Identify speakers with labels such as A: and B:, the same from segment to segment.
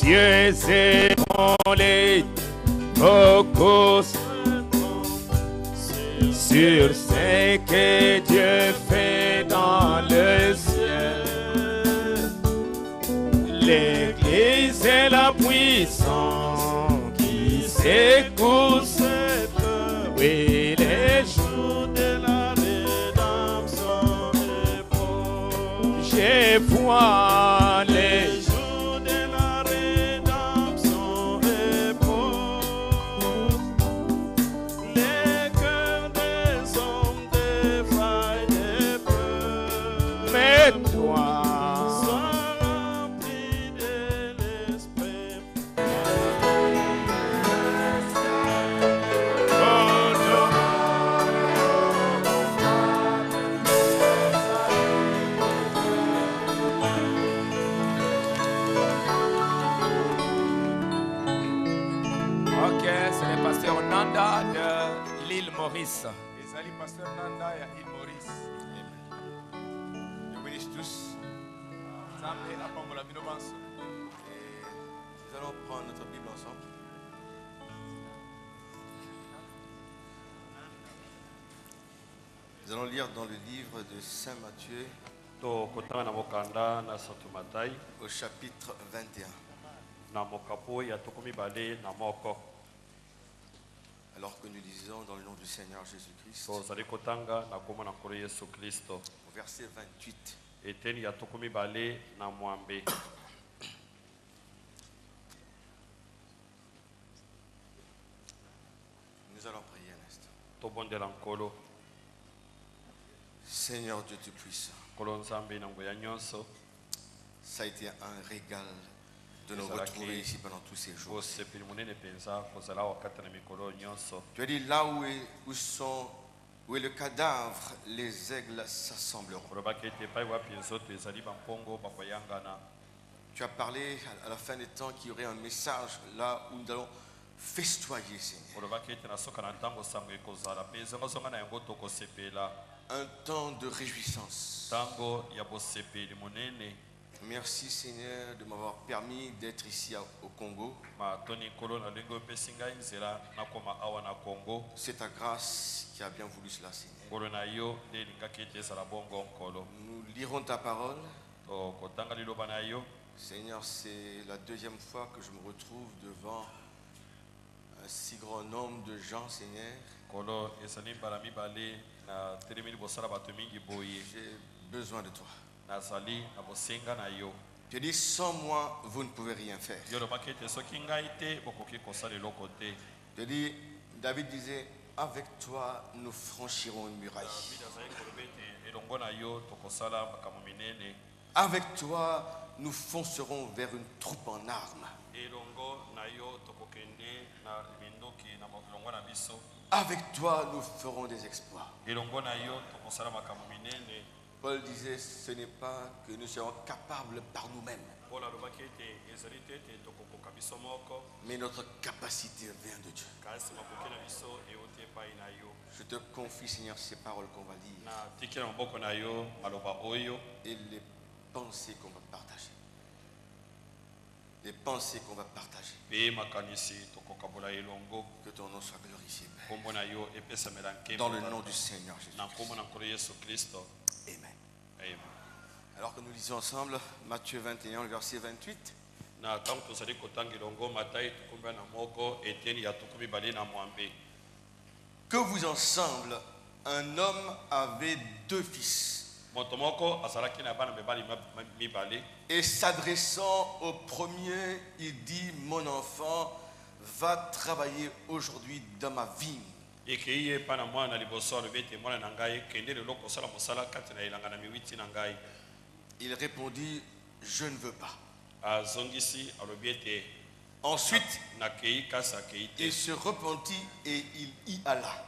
A: Dieu ébranlé, focus sur ce que Dieu fait dans le ciel. L'Église est la puissance qui secoue ce peuple. Oui, les jours de la rédemption est proche. Je vois les jours de la rédemption est proche. Les cœurs des hommes défaillent de peur. Mais toi, Nanda de l'île Maurice.
B: Ezali pasteur Nanda ya île Maurice. Nous bénissons tous. Et nous allons prendre notre Bible ensemble. Nous allons lire dans le livre de Saint Matthieu au chapitre 21. Alors que nous lisons dans le nom du Seigneur Jésus-Christ, au verset 28. Nous allons prier un instant. Seigneur Dieu Tout-Puissant, ça a été un régal de nous retrouver ici pendant tous ces jours. Tu as dit là où est le cadavre, les aigles s'assembleront. Tu as parlé à la fin des temps qu'il y aurait un message là où nous allons festoyer, Seigneur. Un temps de réjouissance. Merci Seigneur de m'avoir permis d'être ici au Congo. C'est ta grâce qui a bien voulu cela, Seigneur. Nous lirons ta parole. Seigneur, c'est la deuxième fois que je me retrouve devant un si grand nombre de gens, Seigneur. J'ai besoin de toi. Tu dis, sans moi, vous ne pouvez rien faire. Tu dis, David disait, avec toi, nous franchirons une muraille. Avec toi, nous foncerons vers une troupe en armes. Avec toi, nous ferons des exploits. Paul disait, ce n'est pas que nous serons capables par nous-mêmes, mais notre capacité vient de Dieu. Je te confie, Seigneur, ces paroles qu'on va dire et les pensées qu'on va partager. Les pensées qu'on va partager. Que ton nom soit glorifié, Père. Dans le nom du Seigneur Jésus. Amen. Alors que nous lisons ensemble Matthieu 21, le verset 28. Que vous ensemble, un homme avait 2 fils. Et s'adressant au premier, il dit, mon enfant, va travailler aujourd'hui dans ma vigne. Il répondit, je ne veux pas. Ensuite, il se repentit et il y alla.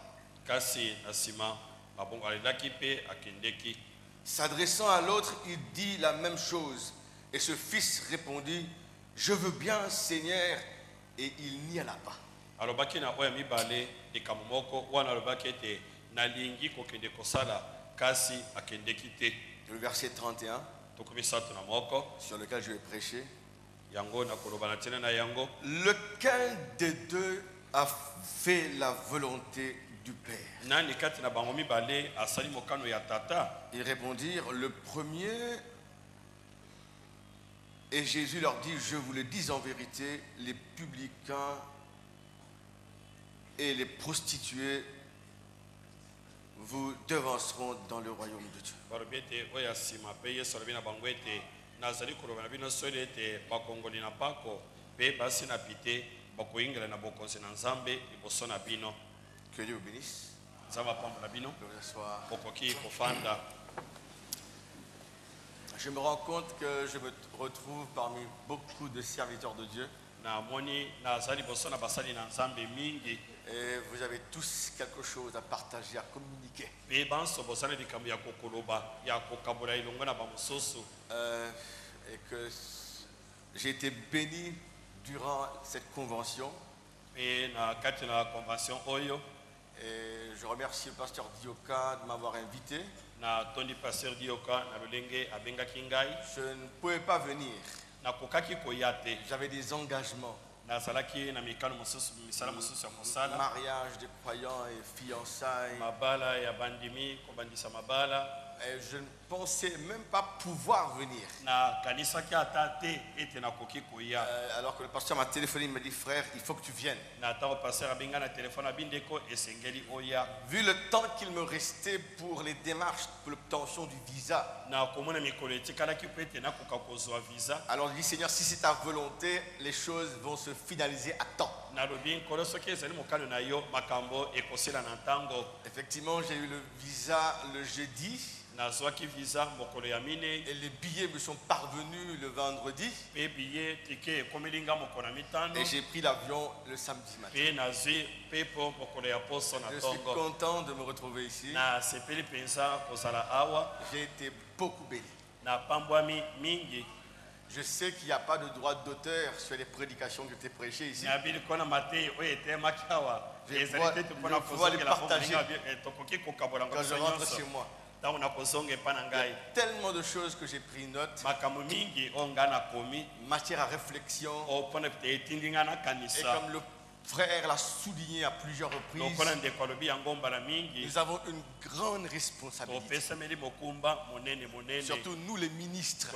B: S'adressant à l'autre, il dit la même chose. Et ce fils répondit, je veux bien, Seigneur, et il n'y alla pas. Le verset 31, sur lequel je vais prêcher. Lequel des deux a fait la volonté du Père? Ils répondirent, le premier. Et Jésus leur dit, je vous le dis en vérité, les publicains et les prostituées vous devanceront dans le royaume de Dieu. Que Dieu vous bénisse. Je me rends compte que je me retrouve parmi beaucoup de serviteurs de Dieu. Et vous avez tous quelque chose à partager, à communiquer. Et que j'ai été béni durant cette convention. Et je remercie le pasteur Dioka de m'avoir invité. Je ne pouvais pas venir. J'avais des engagements. Mariage des croyants et fiançailles. Et je ne pensais même pas pouvoir venir. Alors que le pasteur m'a téléphoné, il m'a dit, frère, il faut que tu viennes. Vu le temps qu'il me restait pour les démarches pour l'obtention du visa. Alors je dis, Seigneur, si c'est ta volonté, les choses vont se finaliser à temps. Effectivement, j'ai eu le visa le jeudi. Et les billets me sont parvenus le vendredi. Et j'ai pris l'avion le samedi matin. Je suis content de me retrouver ici. J'ai été beaucoup béni. Je sais qu'il n'y a pas de droit d'auteur sur les prédications que tu as prêchées ici. Je vais pouvoir les partager quand je rentre chez moi. Il y a tellement de choses que j'ai pris note. Matière à réflexion. Et comme le frère l'a souligné à plusieurs reprises, nous avons une grande responsabilité. Surtout nous les ministres.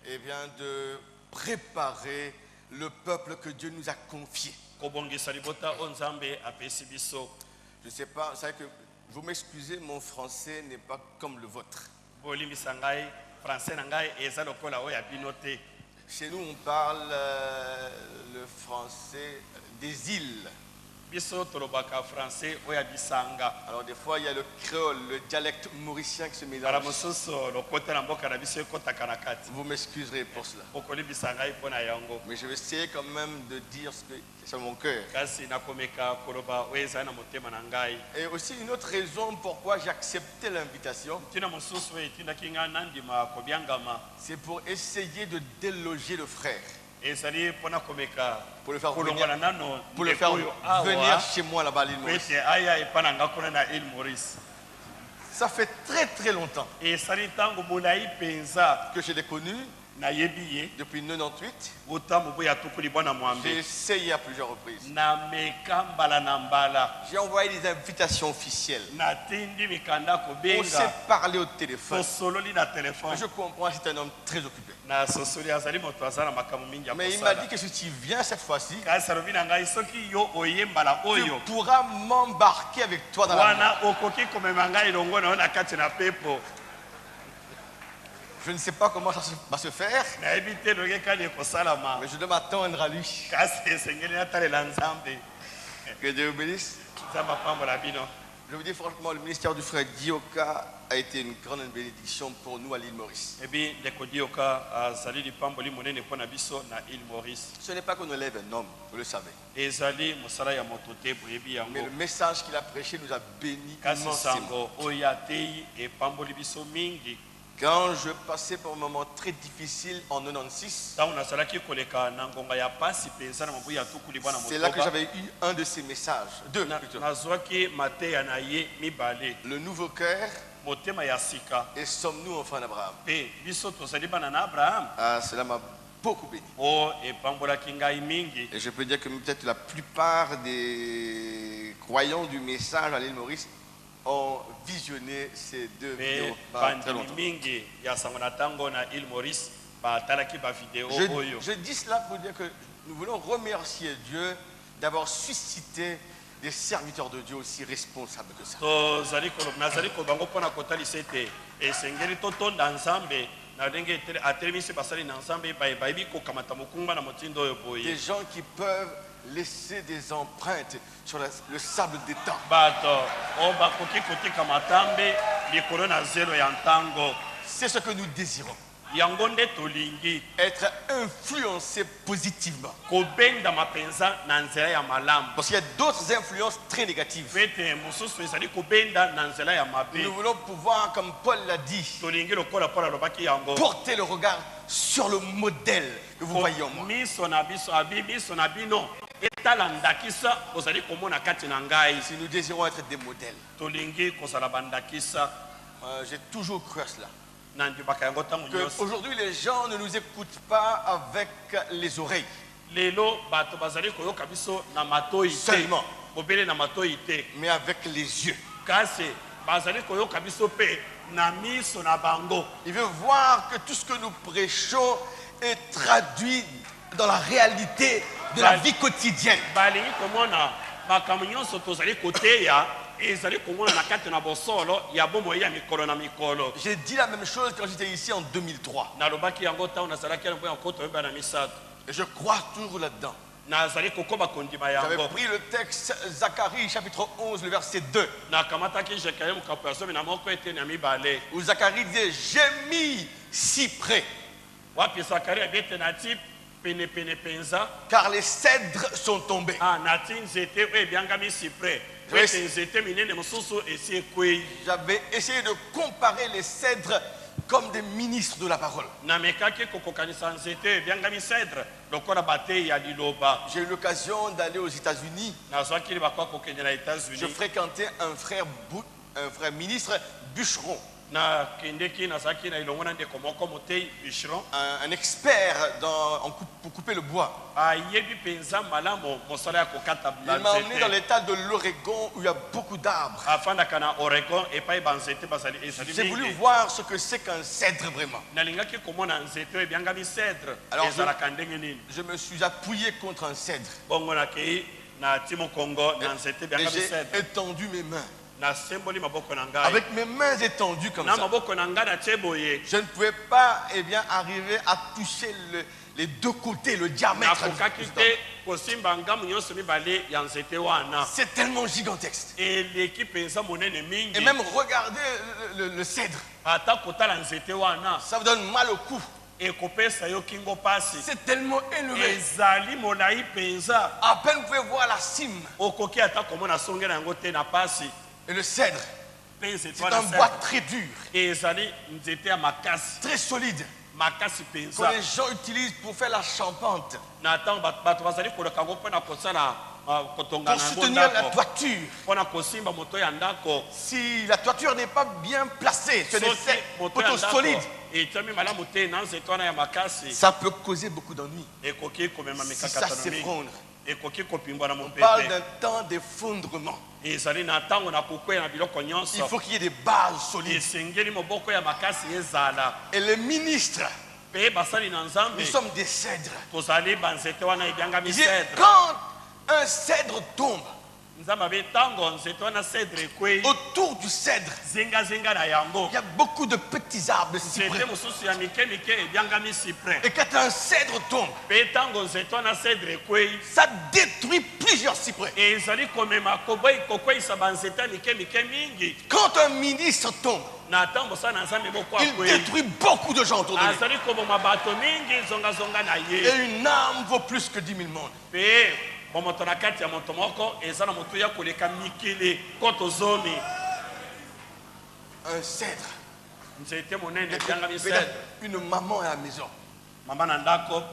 B: Et bien de préparer le peuple que Dieu nous a confié. Je ne sais pas, vous savez que vous m'excusez, mon français n'est pas comme le vôtre. Chez nous, on parle le français des îles. Alors des fois, il y a le créole, le dialecte mauricien qui se mélange. Vous m'excuserez pour cela. Mais je vais essayer quand même de dire ce que c'est sur mon cœur. Et aussi une autre raison pourquoi j'ai accepté l'invitation, c'est pour essayer de déloger le frère. Pour le faire venir chez moi là-bas à l'île Maurice. Ça fait très très longtemps que je l'ai connu. Depuis 98, j'ai essayé à plusieurs reprises. J'ai envoyé des invitations officielles. On s'est parlé au téléphone. Je comprends, c'est un homme très occupé. Mais il m'a dit que si tu viens cette fois-ci, tu pourras m'embarquer avec toi dans la vie. Je ne sais pas comment ça va se faire, mais je dois m'attendre à lui. Que Dieu vous bénisse. Je vous dis franchement, le ministère du frère Dioka a été une grande bénédiction pour nous à l'île Maurice. Ce n'est pas qu'on élève un homme, vous le savez. Mais le message qu'il a prêché nous a bénis immensément. Quand je passais par un moment très difficile en 96, c'est là que j'avais eu un de ces messages. Deux plutôt. Le nouveau cœur. Et sommes-nous enfants d'Abraham? Ah, cela m'a beaucoup béni. Et je peux dire que peut-être la plupart des croyants du message à l'île Maurice ont visionné ces deux vidéos très longtemps. Je dis cela pour dire que nous voulons remercier Dieu d'avoir suscité des serviteurs de Dieu aussi responsables que ça. Des gens qui peuvent laisser des empreintes sur le sable des temps. C'est ce que nous désirons. Être influencé positivement. Parce qu'il y a d'autres influences très négatives. Nous voulons pouvoir, comme Paul l'a dit, porter le regard sur le modèle que vous voyez en moi. Si nous désirons être des modèles, j'ai toujours cru à cela. Aujourd'hui, les gens ne nous écoutent pas avec les oreilles seulement, mais avec les yeux. Il veut voir que tout ce que nous prêchons est traduit dans la réalité de la vie quotidienne. J'ai dit la même chose quand j'étais ici en 2003. Et je crois toujours là-dedans. J'avais pris le texte Zacharie chapitre 11, le verset 2. Où Zacharie disait: j'ai mis cyprès, car les cèdres sont tombés. J'avais essayé de comparer les cèdres comme des ministres de la parole. J'ai eu l'occasion d'aller aux États-Unis. Je fréquentais un frère ministre bûcheron. Un expert pour couper le bois. Il m'a emmené dans l'état de l'Oregon où il y a beaucoup d'arbres. J'ai voulu voir ce que c'est qu'un cèdre vraiment. Alors je me suis appuyé contre un cèdre. Et j'ai étendu mes mains. Avec mes mains étendues comme ça, je ne pouvais pas arriver à toucher les deux côtés, le diamètre. C'est tellement gigantesque. Et même regarder le cèdre, ça vous donne mal au cou. C'est tellement élevé. À peine vous pouvez voir la cime. Et le cèdre, c'est un bois très dur, très solide, que les gens utilisent pour faire la charpente, pour soutenir la toiture. Si la toiture n'est pas bien placée sur des poteaux solides, ça peut causer beaucoup d'ennuis. Si ça s'effondre. On parle d'un temps d'effondrement. Il faut qu'il y ait des bases solides. Et les ministres, nous sommes des cèdres. Quand un cèdre tombe, autour du cèdre, il y a beaucoup de petits arbres cyprès. Et quand un cèdre tombe, ça détruit plusieurs cyprès. Quand un ministre tombe, il détruit beaucoup de gens autour de lui. Et une âme vaut plus que 10 000 mondes. Un cèdre. Une maman à la maison.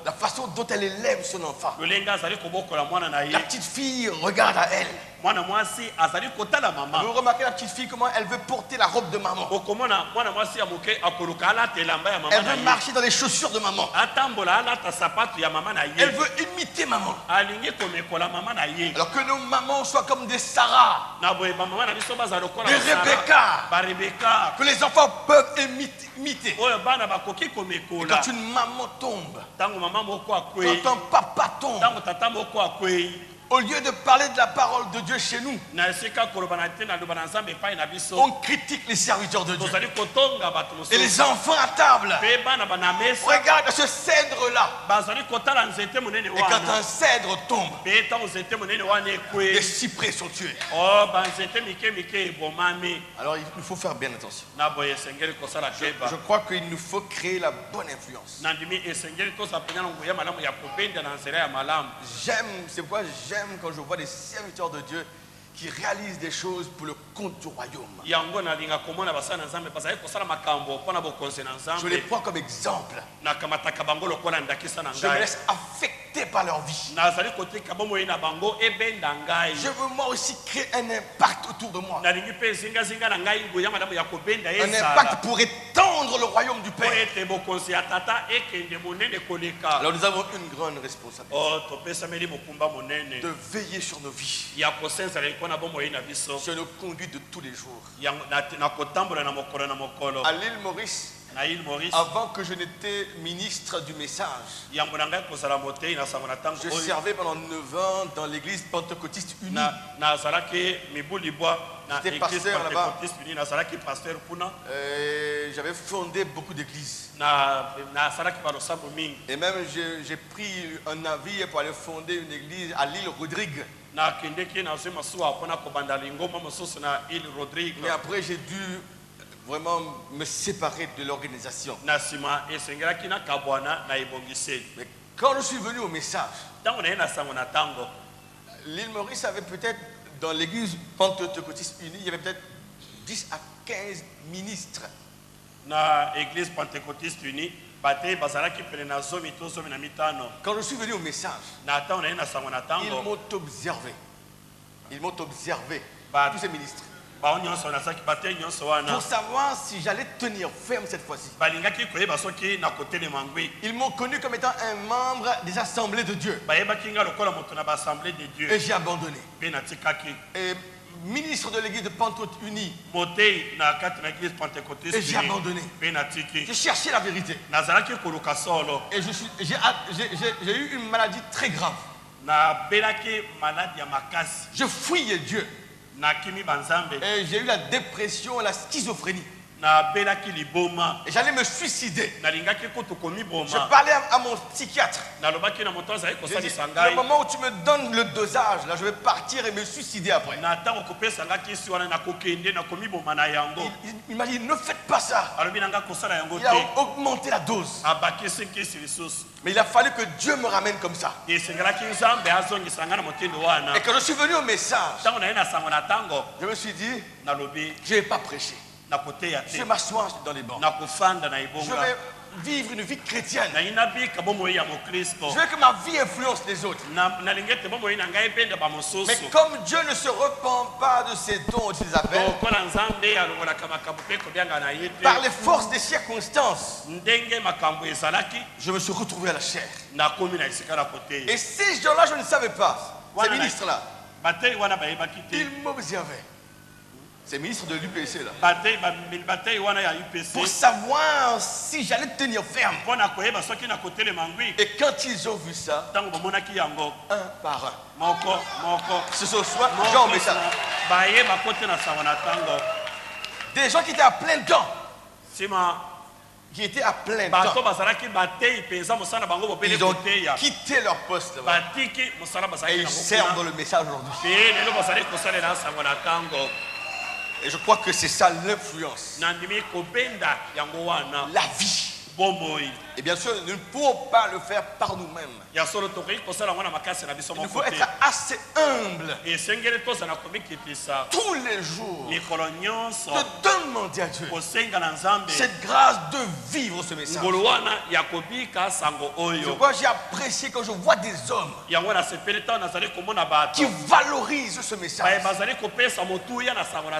B: La façon dont elle élève son enfant. La petite fille regarde à elle. Vous remarquez la petite fille, comment elle veut porter la robe de maman. Elle veut marcher dans les chaussures de maman. Elle veut imiter maman. Alors que nos mamans soient comme des Sarah, des Rebecca, que les enfants peuvent imiter. Et quand une maman tombe, quand un papa tombe, au lieu de parler de la parole de Dieu chez nous, on critique les serviteurs de Dieu. Et les enfants à table regardent ce cèdre-là. Et quand un cèdre tombe, les cyprès sont tués. Alors il faut faire bien attention. Je crois qu'il nous faut créer la bonne influence. C'est pourquoi j'aime quand je vois des serviteurs de Dieu qui réalisent des choses pour le compte du royaume. Je les prends comme exemple. Je me laisse affecter par leur vie. Je veux moi aussi créer un impact autour de moi. Un impact pour étendre le royaume du Père. Alors nous avons une grande responsabilité de veiller sur nos vies, sur nos conduites de tous les jours. À l'île Maurice, avant que je n'étais ministre du message, je servais pendant 9 ans dans l'église pentecôtiste unie. J'étais pasteur là-bas. J'avais fondé beaucoup d'églises. Et même j'ai pris un navire pour aller fonder une église à l'île Rodrigue. Mais après j'ai dû vraiment me séparer de l'organisation. Mais quand je suis venu au message, l'île Maurice avait peut-être, dans l'église pentecôtiste unie, il y avait peut-être 10 à 15 ministres.
C: Dans l'église pentecôtiste unie, quand
B: je suis venu au message, ils m'ont observé. Ils m'ont observé, tous ces ministres, pour savoir si j'allais tenir ferme cette fois-ci. Ils m'ont connu comme étant un membre des assemblées de Dieu. Et j'ai abandonné. Et ministre de l'église de Pentecôte unie, et j'ai abandonné. J'ai cherché la vérité. Et j'ai eu une maladie très grave. Je fouillais Dieu. Et j'ai eu la dépression, la schizophrénie. Et j'allais me suicider. Je parlais à mon psychiatre. Le moment où tu me donnes le dosage, là, je vais partir et me suicider après. Il m'a dit, ne faites pas ça. Il a augmenté la dose. Mais il a fallu que Dieu me ramène comme ça. Et quand je suis venu au message, je me suis dit, je ne vais pas prêcher. Je vais m'asseoir dans les bancs. Je vais vivre une vie chrétienne. Je veux que ma vie influence les autres. Mais comme Dieu ne se repent pas de ses dons, de ses appels, par les forces des circonstances, je me suis retrouvé à la chair. Et ces gens-là, je ne savais pas. Ces ministres-là, ils m'observaient. Ces ministres de l'UPC là. Pour savoir si j'allais tenir ferme. Et quand ils ont vu ça, un par un, ce soir, Jean met ça. Des gens qui étaient à plein temps. Qui étaient à plein temps. Ils ont quitté leur poste là-bas. Et ils servent dans le message aujourd'hui. Et je crois que c'est ça l'influence. La vie. Et bien sûr, nous ne pouvons pas le faire par nous-mêmes. Il faut être assez humble. Tous les jours, de demander à Dieu cette grâce de vivre ce message. Je crois que j'ai apprécié quand je vois des hommes qui valorisent ce message.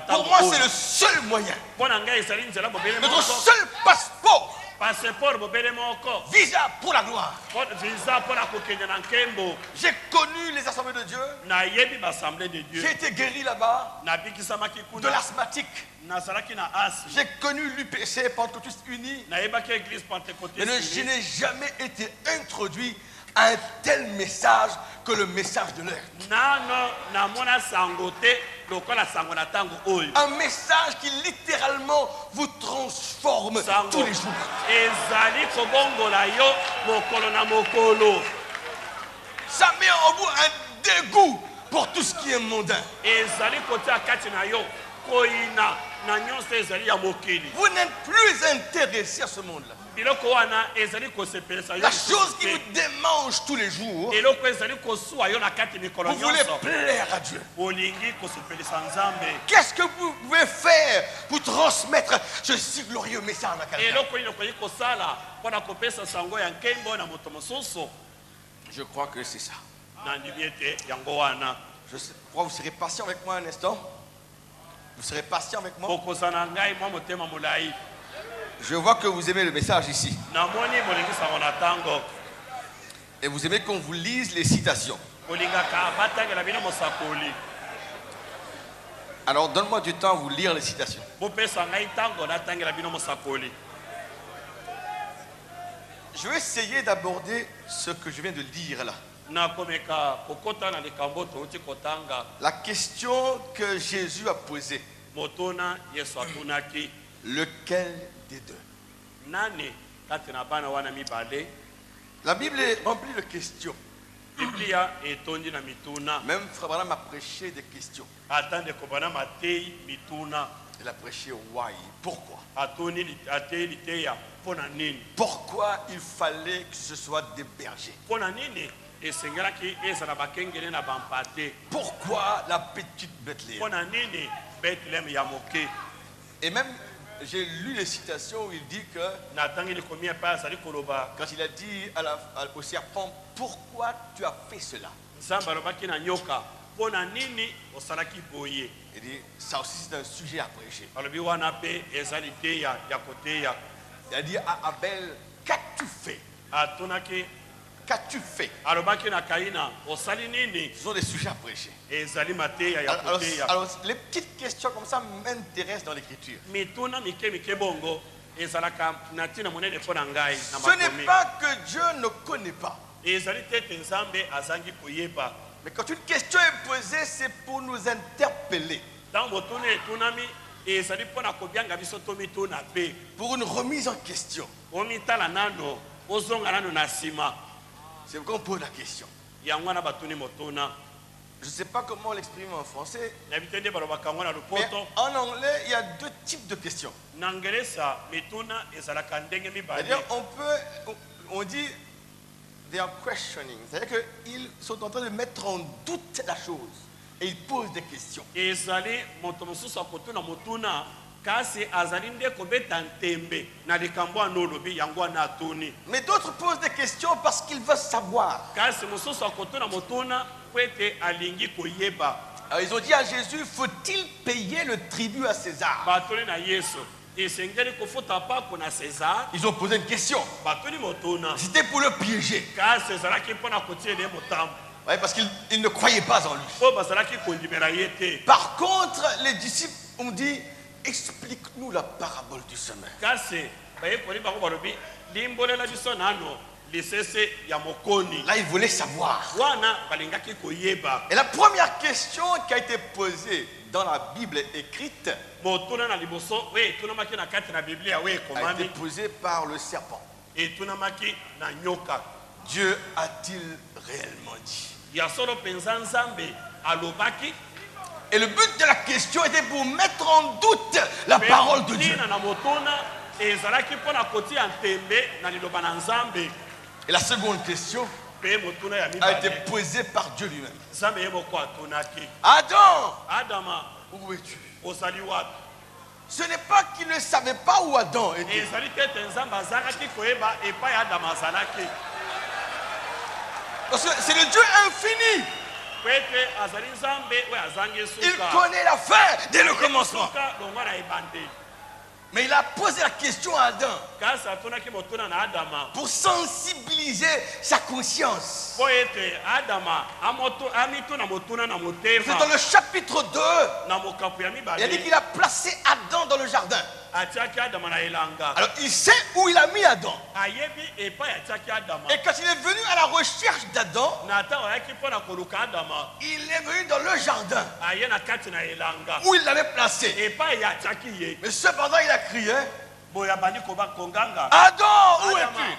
B: Pour moi, c'est le seul moyen. Notre seul passeport. Visa pour la gloire. J'ai connu les assemblées de Dieu. J'ai été guéri là-bas de l'asthmatique. J'ai connu l'UPC, Pentecôtiste Uni. Mais je n'ai jamais été introduit à un tel message que le message de l'air. Un message qui littéralement vous transforme tous les jours. Ça met en vous un dégoût pour tout ce qui est mondain. Vous n'êtes plus intéressé à ce monde-là. La chose qui vous démange tous les jours, vous voulez plaire à Dieu. Qu'est-ce que vous pouvez faire pour transmettre ce si glorieux message à quelqu'un? Je crois que c'est ça. Je crois que vous serez patient avec moi un instant. Vous serez patient avec moi. Je vois que vous aimez le message ici. Et vous aimez qu'on vous lise les citations. Alors donne-moi du temps à vous lire les citations. Je vais essayer d'aborder ce que je viens de lire là. La question que Jésus a posée. Lequel des deux? La Bible est remplie de questions. Même Frère Branham a prêché des questions. Il a prêché why, pourquoi? Pourquoi il fallait que ce soit des bergers? Pourquoi la petite Bethléem? Et même j'ai lu les citations où il dit que quand il a dit au serpent, pourquoi tu as fait cela? Il dit, ça aussi c'est un sujet à prêcher. Il a dit à Abel, qu'as-tu fait? Qu'as-tu fait? Ce sont des sujets à prêcher. Alors, les petites questions comme ça m'intéressent dans l'écriture. Ce n'est pas que Dieu ne connaît pas. Mais quand une question est posée, c'est pour nous interpeller. Pour une remise en question. C'est pourquoi on pose la question. Je ne sais pas comment on l'exprime en français. Mais en anglais, il y a deux types de questions. C'est-à-dire, on dit, they are questioning. C'est-à-dire qu'ils sont en train de mettre en doute la chose. Et ils posent des questions. Mais d'autres posent des questions parce qu'ils veulent savoir. Alors ils ont dit à Jésus, faut-il payer le tribut à César? Ils ont posé une question. C'était pour le piéger. Oui, parce qu'ils ne croyaient pas en lui. Par contre, les disciples ont dit, explique-nous la parabole du semeur. Là, ils voulaient savoir. Et la première question qui a été posée dans la Bible écrite a été posée par le serpent. Dieu a-t-il réellement dit? Et le but de la question était pour mettre en doute la parole de Dieu.
C: Et
B: la seconde question a été posée par Dieu lui-même. Adam, où es-tu? Ce n'est pas qu'il ne savait pas où Adam était. Parce que c'est le Dieu infini. Il connaît la fin dès le commencement. Mais il a posé la question à Adam pour sensibiliser sa conscience. C'est dans le chapitre 2. Il a dit qu'il a placé Adam dans le jardin. Alors il sait où il a mis Adam. Et quand il est venu à la recherche d'Adam, il est venu dans le jardin où il l'avait placé. Mais cependant il a crié, Adam, où es-tu?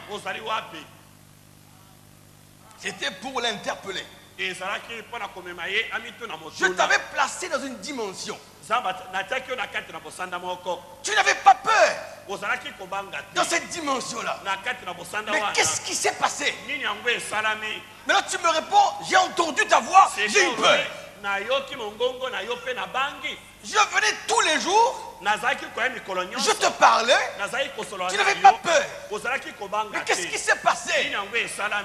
B: C'était pour l'interpeller. Je t'avais placé dans une dimension. Tu n'avais pas peur dans cette dimension-là. Mais qu'est-ce qui s'est passé? Maintenant tu me réponds, j'ai entendu ta voix, j'ai eu peur. Je venais tous les jours, je te parlais, tu n'avais pas peur. Mais qu'est-ce qui s'est passé?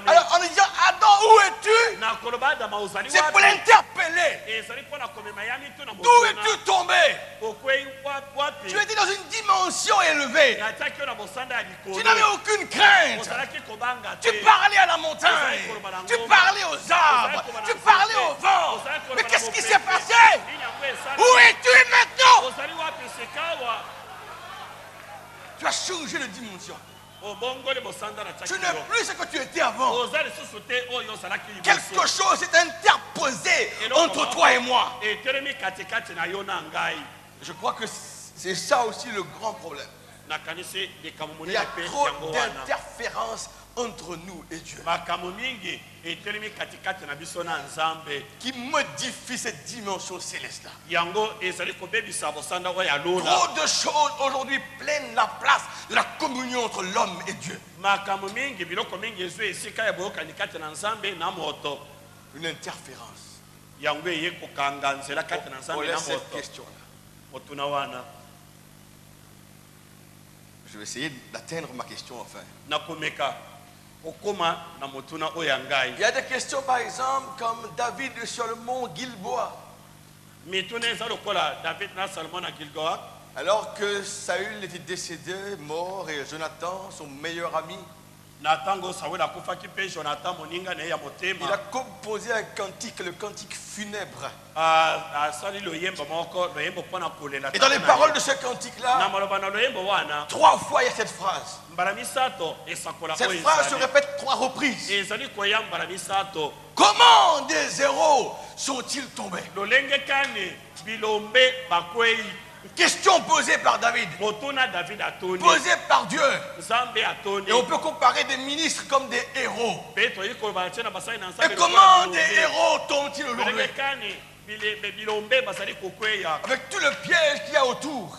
B: Alors en disant, Adam, où es-tu? C'est pour l'interpeller. D'où es-tu tombé? Tu étais dans une dimension élevée. Tu n'avais aucune crainte. Tu parlais à la montagne. Tu parlais aux arbres. Tu parlais au vent. Mais qu'est-ce qui s'est passé? Où es-tu maintenant? Tu as changé de dimension. Tu n'es plus ce que tu étais avant. Quelque chose s'est interposé entre toi et moi. Je crois que c'est ça aussi le grand problème. Il y a trop d'interférences entre nous et Dieu qui modifie cette dimension céleste-là. Trop de choses aujourd'hui prennent la place de la communion entre l'homme et Dieu. Une interférence. On laisse cette question-là. Je vais essayer d'atteindre ma question enfin. Il y a des questions par exemple comme David sur le mont Gilboa. Alors que Saül était décédé, mort, et Jonathan, son meilleur ami, il a composé un cantique, le cantique funèbre. Et dans les paroles de ce cantique-là, 3 fois il y a cette phrase. Cette phrase se répète 3 reprises. Comment des héros sont-ils tombés? Question posée par David, posée par Dieu. Et on peut comparer des ministres comme des héros. Et comment des héros tombent-ils aujourd'hui? Avec tout le piège qu'il y a autour.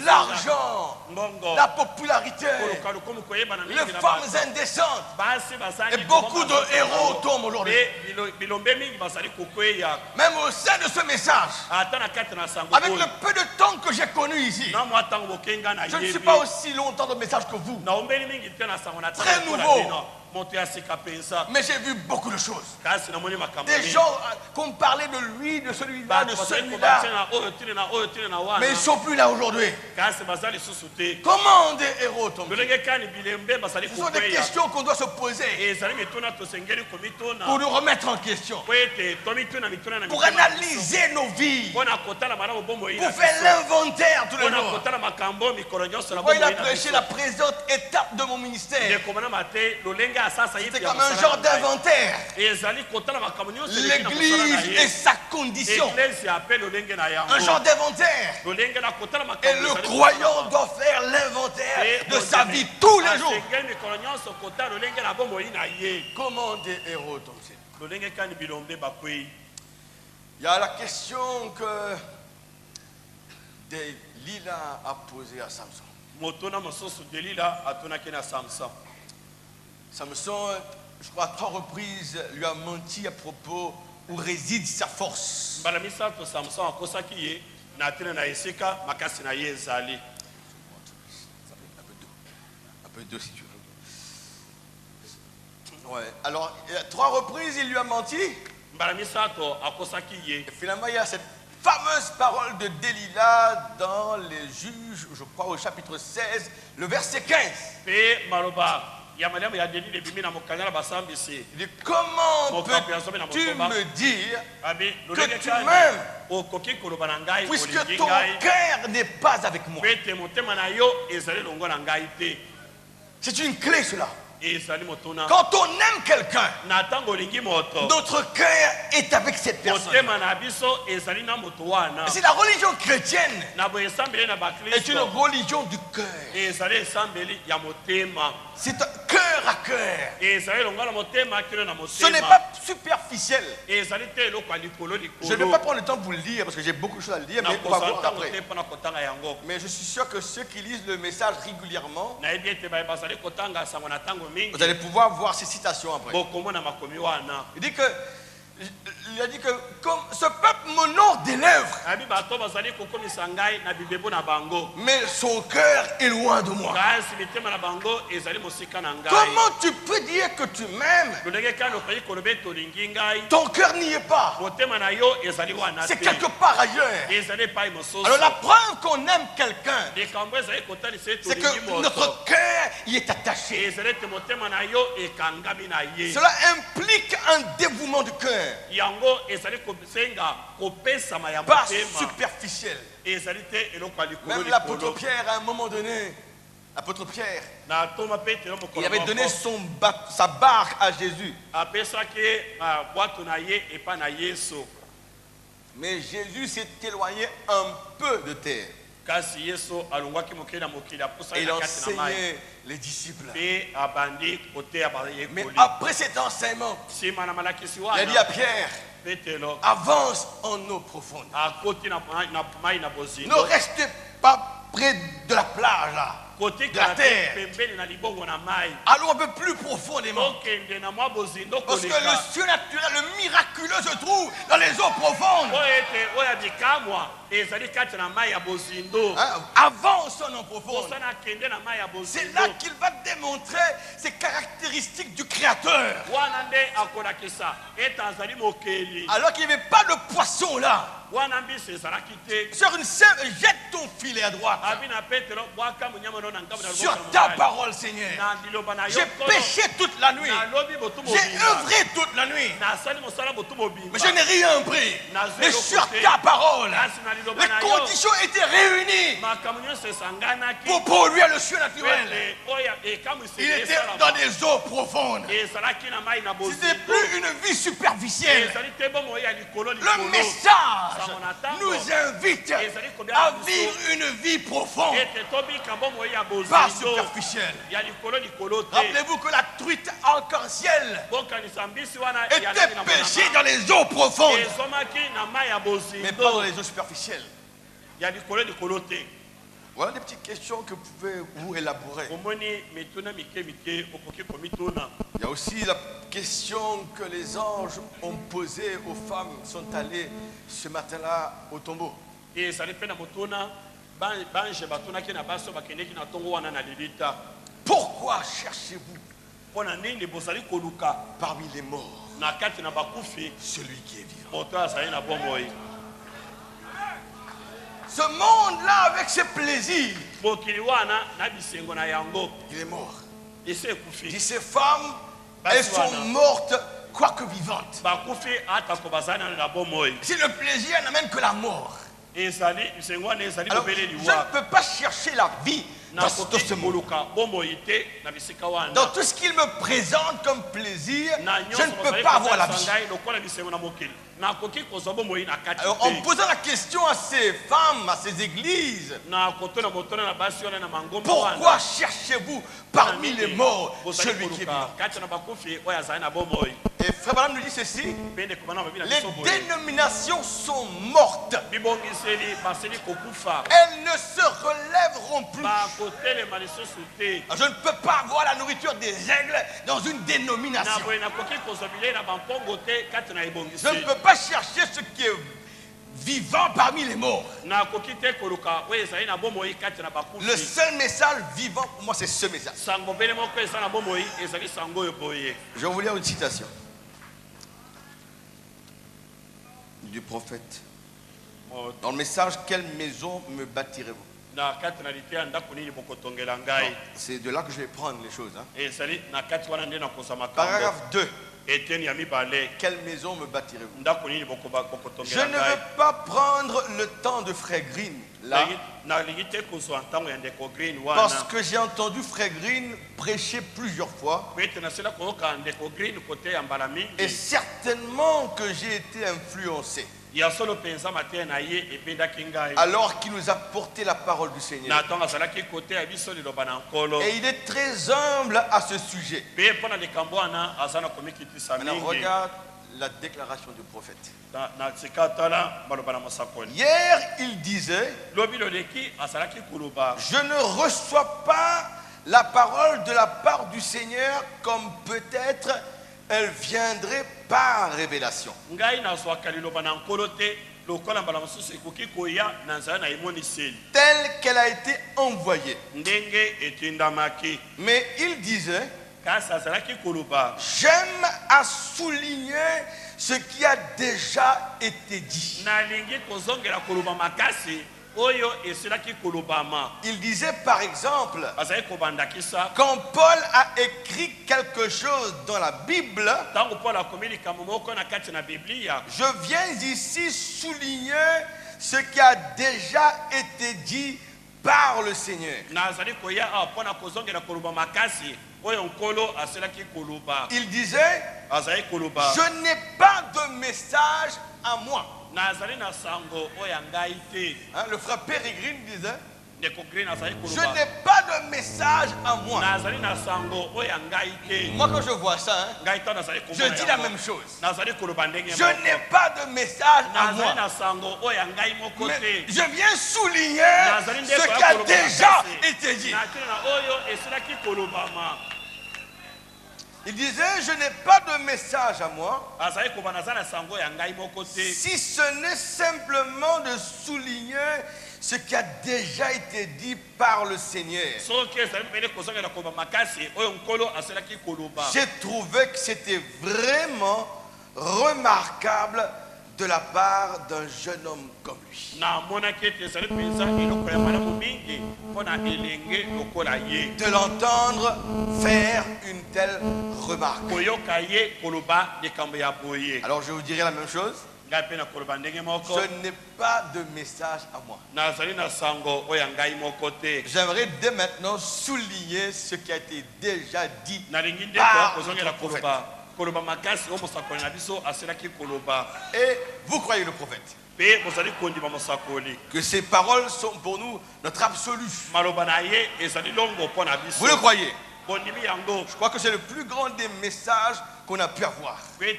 B: L'argent, la popularité, les femmes indécentes. Et beaucoup de héros tombent aujourd'hui. Même au sein de ce message, avec le peu de temps que j'ai connu ici, je ne suis pas aussi longtemps de message que vous. Très nouveau. Mais j'ai vu beaucoup de choses. Des gens qui ont parlé de lui, de celui-là, de celui-là. Mais ils ne sont plus là aujourd'hui. Comment des héros tombent? Ce sont des questions qu'on doit se poser pour nous remettre en question, pour analyser nos vies, pour faire l'inventaire tous les jours. Quand il a prêché la présente étape de mon ministère, c'était comme un genre d'inventaire. L'église et sa condition. Un genre d'inventaire. Et le croyant doit faire l'inventaire de sa vie tous les jours. Comment des héros tombent-ils? Il y a la question que Delilah a posé à Samson. Samson, je crois, à 3 reprises, lui a menti à propos où réside sa force.
C: Un peu
B: d'eau si tu veux. Ouais. Alors, à 3 reprises, il lui a menti. Et finalement, il y a cette fameuse parole de Delilah dans les Juges, je crois au chapitre 16, le verset 15. Il dit, comment peux-tu me dire que tu m'aimes puisque ton cœur n'est pas avec moi? C'est une clé cela. Quand on aime quelqu'un, notre cœur est avec cette personne. Et c'est la religion chrétienne est une religion du cœur. C'est un cœur à cœur. Ce n'est pas superficiel. Je ne vais pas prendre le temps pour le lire parce que j'ai beaucoup de choses à le lire, mais on va voir après. Mais je suis sûr que ceux qui lisent le message régulièrement, vous allez pouvoir voir ces citations après. Il a dit que comme ce peuple m'honore des lèvres, mais son cœur est loin de moi. Comment tu peux dire que tu m'aimes? Ton cœur n'y est pas. C'est quelque part ailleurs. Alors la preuve qu'on aime quelqu'un, c'est que notre cœur y est attaché. Cela implique un dévouement du cœur. Pas superficiel. Même l'apôtre Pierre, à un moment donné, l'apôtre Pierre, il avait donné sa barque à Jésus. Mais Jésus s'est éloigné un peu de terre. Et il enseignait les disciples. Mais après cet enseignement, il a dit à Pierre, avance en eau profonde. Ne restez pas près de la plage là, de la terre. Allons un peu plus profondément. Parce que le surnaturel, le miraculeux se trouve dans les eaux profondes. Avance en eau profonde. C'est là qu'il va démontrer ces caractéristiques du Créateur. Alors qu'il n'y avait pas de poisson là. Sur une seule, jette ton filet à droite. Sur ta parole, Seigneur. J'ai péché toute la nuit. J'ai œuvré toute la nuit. Mais je n'ai rien pris. Mais sur ta parole, les conditions étaient réunies pour produire le surnaturel. Il était dans des eaux profondes. Ce n'était plus une vie superficielle. Le message nous invite à vivre une vie profonde, pas superficielle. Rappelez-vous que la truite arc-en-ciel était pêchée dans les eaux profondes, mais pas dans les eaux superficielles. Voilà des petites questions que vous pouvez vous élaborer. Il y a aussi la question que les anges ont posée aux femmes qui sont allées ce matin-là au tombeau. Pourquoi cherchez-vous parmi les morts celui qui est vivant? Ce monde-là, avec ses plaisirs, il est mort. Et ces femmes, elles sont mortes, quoique vivantes. Si le plaisir n'amène que la mort, alors, je ne peux pas chercher la vie dans ce monde. Dans tout ce qu'il me présente comme plaisir, je ne peux pas avoir la vie. Alors en posant la question à ces femmes, à ces églises, pourquoi cherchez-vous parmi les morts celui qui est vivant? Et Frère Branham nous dit ceci: les dénominations sont mortes. Elles ne se relèveront plus. Je ne peux pas avoir la nourriture des aigles dans une dénomination. Je ne peux pas chercher ce qui est vivant parmi les morts. Le seul message vivant pour moi, c'est ce message. Je vais vous lire une citation du prophète. Dans le message, quelle maison me bâtirez-vous? C'est de là que je vais prendre les choses. Paragraphe 2. Quelle maison me bâtirez-vous? Je ne veux pas prendre le temps de Frère Green là, parce que j'ai entendu Frère Green prêcher plusieurs fois et certainement que j'ai été influencé alors qu'il nous a porté la parole du Seigneur. Et il est très humble à ce sujet. Maintenant regarde la déclaration du prophète. Hier il disait: je ne reçois pas la parole de la part du Seigneur comme peut-être elle viendrait par révélation, telle qu'elle a été envoyée. Mais il disait: j'aime à souligner ce qui a déjà été dit. Il disait par exemple, quand Paul a écrit quelque chose dans la Bible, je viens ici souligner ce qui a déjà été dit par le Seigneur. Il disait: je n'ai pas de message à moi. Le frère Pérégrine disait: je n'ai pas de message à moi. Moi quand je vois ça, je dis la même chose. Je n'ai pas de message à moi, mais je viens souligner ce qui a déjà été dit. Il disait: je n'ai pas de message à moi, si ce n'est simplement de souligner ce qui a déjà été dit par le Seigneur. J'ai trouvé que c'était vraiment remarquable de la part d'un jeune homme comme lui, de l'entendre faire une telle remarque. Alors je vous dirai la même chose: je n'ai pas de message à moi. J'aimerais dès maintenant souligner ce qui a été déjà dit par notre prophète. Et vous croyez le prophète? Que ces paroles sont pour nous notre absolu. Vous le croyez? Je crois que c'est le plus grand des messages qu'on a pu avoir. Je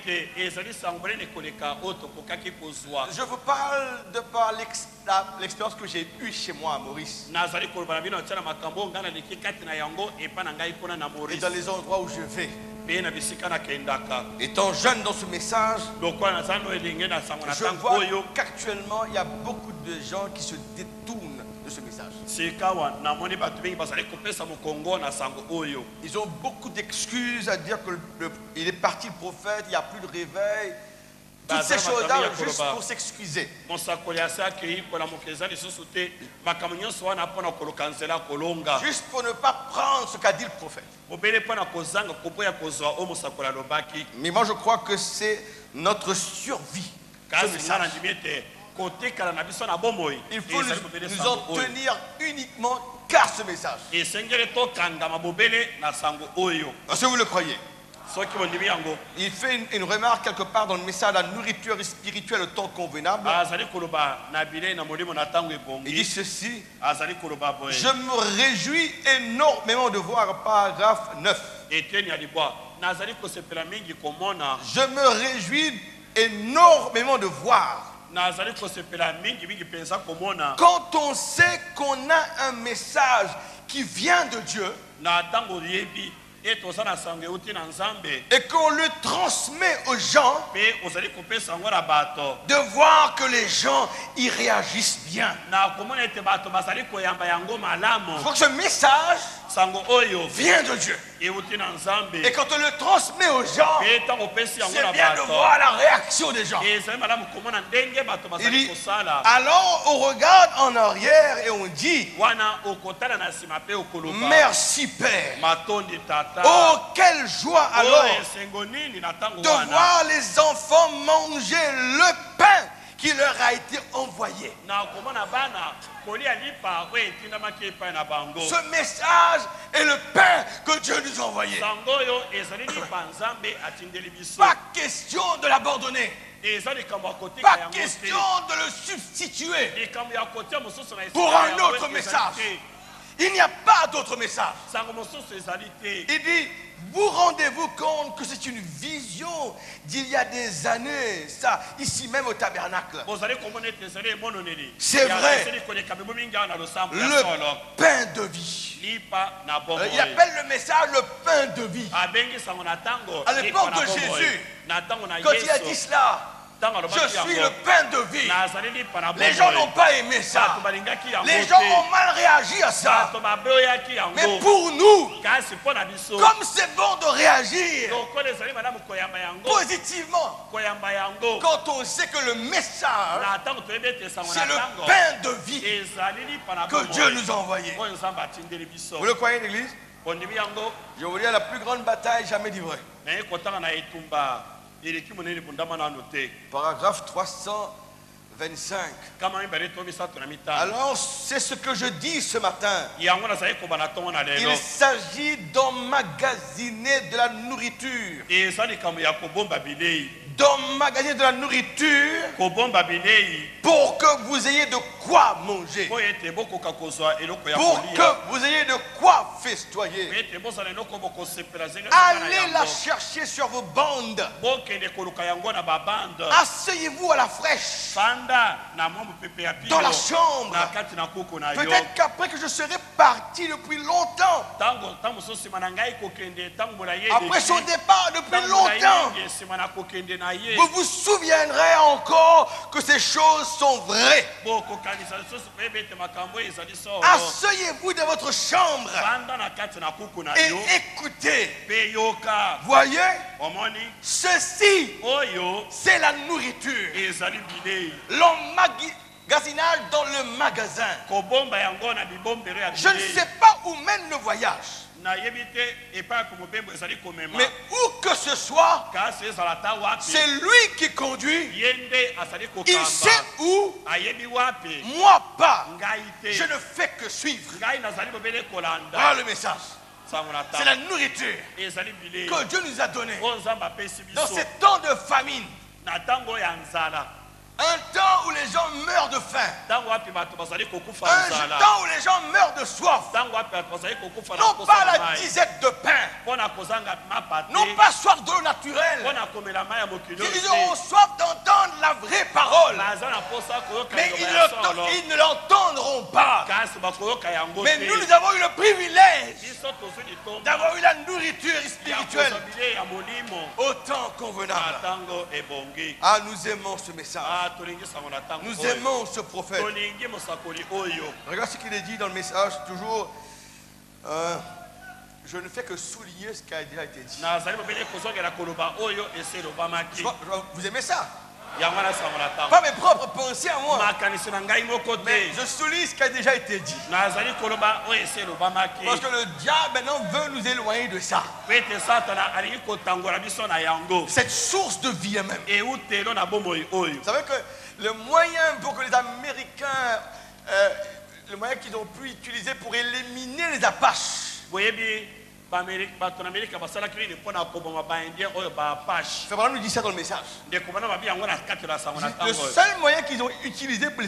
B: vous parle de par l'expérience que j'ai eue chez moi à Maurice, et dans les endroits où je vais. Étant jeune dans ce message, je vois qu'actuellement il y a beaucoup de gens qui se détournent de ce message. Ils ont beaucoup d'excuses à dire qu'il est parti le prophète, il n'y a plus de réveil. Toutes ces choses-là juste pour s'excuser. Juste pour ne pas prendre ce qu'a dit le prophète. Mais moi je crois que c'est notre survie. Il faut nous en tenir uniquement qu'à ce message. Est-ce que vous le croyez? Il fait une remarque quelque part dans le message, la nourriture spirituelle au temps convenable. Il dit ceci: je me réjouis énormément de voir, paragraphe 9. Je me réjouis énormément de voir. Quand on sait qu'on a un message qui vient de Dieu et qu'on le transmet aux gens, de voir que les gens y réagissent bien. Il faut que ce message vient de Dieu. Et quand on le transmet aux gens, c'est bien de voir la réaction des gens. Il dit, alors on regarde en arrière et on dit: merci Père. Oh, quelle joie alors de voir les enfants manger le pain qui leur a été envoyé. Ce message est le pain que Dieu nous a envoyé. Pas question de l'abandonner. Pas question de le substituer pour un autre message. Il n'y a pas d'autre message. Il dit: vous rendez-vous compte que c'est une vision d'il y a des années, ça, ici même au tabernacle. C'est vrai. Le pain de vie. Il appelle le message le pain de vie. À l'époque de Jésus, quand il a dit cela, je suis le pain de vie, les gens n'ont pas aimé ça. Les gens ont mal réagi à ça. Mais pour nous, comme c'est bon de réagir positivement, quand on sait que le message, c'est le pain de vie que Dieu nous a envoyé. Vous le croyez, l'église? Je vous dis, la plus grande bataille jamais livrée. Paragraphe 325. Alors c'est ce que je dis ce matin. Il s'agit d'emmagasiner de la nourriture. D'emmagasiner de la nourriture pour que vous ayez de quoi manger, pour que vous ayez de quoi festoyer. Allez la chercher sur vos bandes. Asseyez-vous à la fraîche dans la chambre. Peut-être qu'après que je serai parti depuis longtemps, après son départ depuis longtemps, vous vous souviendrez encore que ces choses sont vraies. Asseyez-vous dans votre chambre et écoutez. Voyez, ceci, c'est la nourriture. L'emmagasinage dans le magasin. Je ne sais pas où mène le voyage, mais où que ce soit, c'est lui qui conduit. Il sait où, moi pas. Je ne fais que suivre. Voilà le message. C'est la nourriture que Dieu nous a donnée dans ces temps de famine. Un temps où les gens meurent de faim. Un temps où les gens meurent de soif. Non pas la disette de pain. Non pas soif d'eau naturelle. Ils auront soif d'entendre la vraie parole. Mais ils ne l'entendront pas. Mais nous avons eu le privilège d'avoir eu la nourriture spirituelle au temps convenable. Ah, nous aimons ce message. Nous aimons ce prophète. Regarde ce qu'il est dit dans le message, toujours. Je ne fais que souligner ce qui a déjà été dit. Vous aimez ça? Pas mes propres pensées à moi, mais je souligne ce qui a déjà été dit. Parce que le diable maintenant veut nous éloigner de ça. Cette source de vie même. Vous savez que le moyen pour que les Américains, le moyen qu'ils ont pu utiliser pour éliminer les Apaches, Abraham nous dit ça dans le message. Le seul moyen qu'ils ont utilisé pour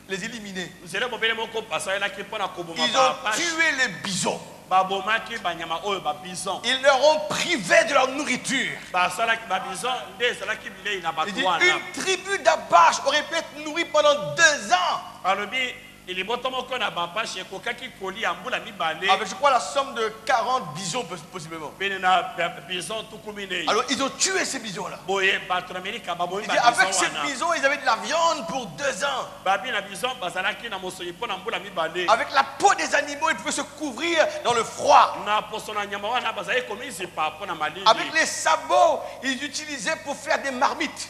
B: les éliminer, ils ont tué les bisons. Ils leur ont privé de leur nourriture. Il dit, une tribu d'Abash aurait pu être nourrie pendant 2 ans. Avec, je crois, la somme de 40 bisons possiblement. Alors ils ont tué ces bisons-là. Avec ces bisons, ils avaient de la viande pour 2 ans. Avec la peau des animaux, ils pouvaient se couvrir dans le froid. Avec les sabots, ils utilisaient pour faire des marmites.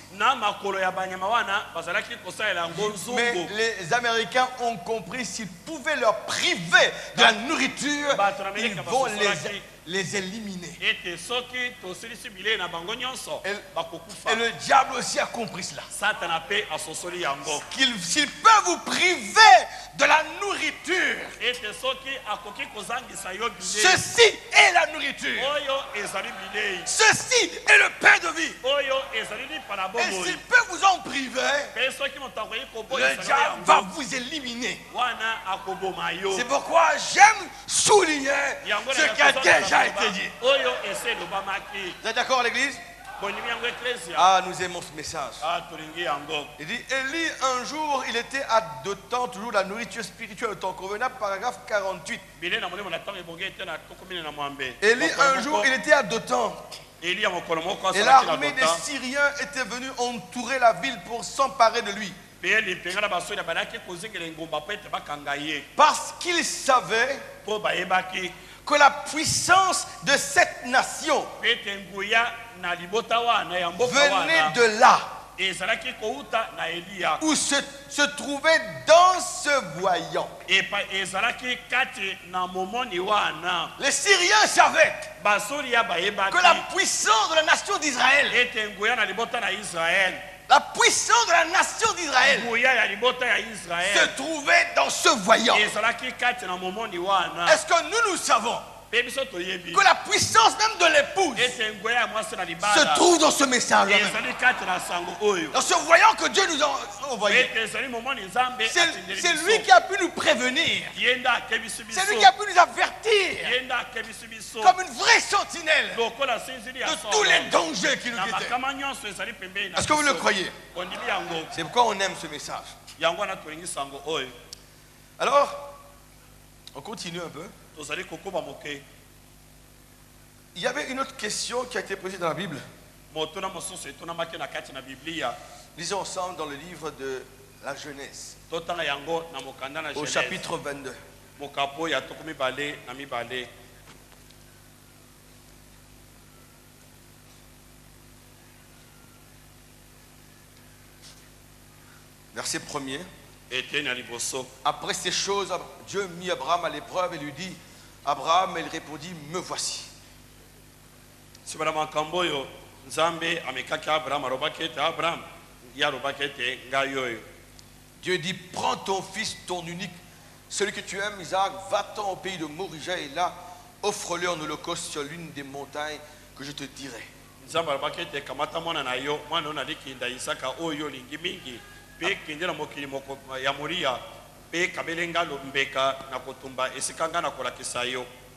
B: Mais les Américains ont compris, s'ils pouvaient leur priver de la nourriture, ils vont les éliminer. Et le diable aussi a compris cela. S'il peut vous priver de la nourriture, ceci est la nourriture. Ceci est le pain de vie. Et s'il peut vous en priver, le diable va vous éliminer. C'est pourquoi j'aime souligner ce qui a déjà été dit. Vous êtes d'accord, l'église? Ah, nous aimons ce message. Il dit, Élie, un jour, il était à dotant toujours la nourriture spirituelle au temps convenable, paragraphe 48. Élie, un jour, il était à Dotan. Et l'armée des Syriens était venue entourer la ville pour s'emparer de lui. Parce qu'ils savaient que la puissance de cette nation venait de là, où se trouvait dans ce voyant. Les Syriens savaient que la puissance de la nation d'Israël, la puissance de la nation d'Israël se trouvait dans ce voyant. Est-ce que nous savons que la puissance même de l'épouse se trouve dans ce message, dans ce voyant que Dieu nous a envoyé? C'est lui qui a pu nous prévenir, c'est lui qui a pu nous avertir comme une vraie sentinelle de tous les dangers qui nous guettaient. Est-ce que vous le croyez? C'est pourquoi on aime ce message. Alors, on continue un peu. Il y avait une autre question qui a été posée dans la Bible. Lisons ensemble dans le livre de la Genèse, au chapitre 22. Verset 1er. Après ces choses, Dieu mit Abraham à l'épreuve et lui dit, Abraham, il répondit, me voici. Dieu dit, prends ton fils, ton unique, celui que tu aimes, Isaac, va-t'en au pays de Morija et là, offre-le en holocauste sur l'une des montagnes que je te dirai.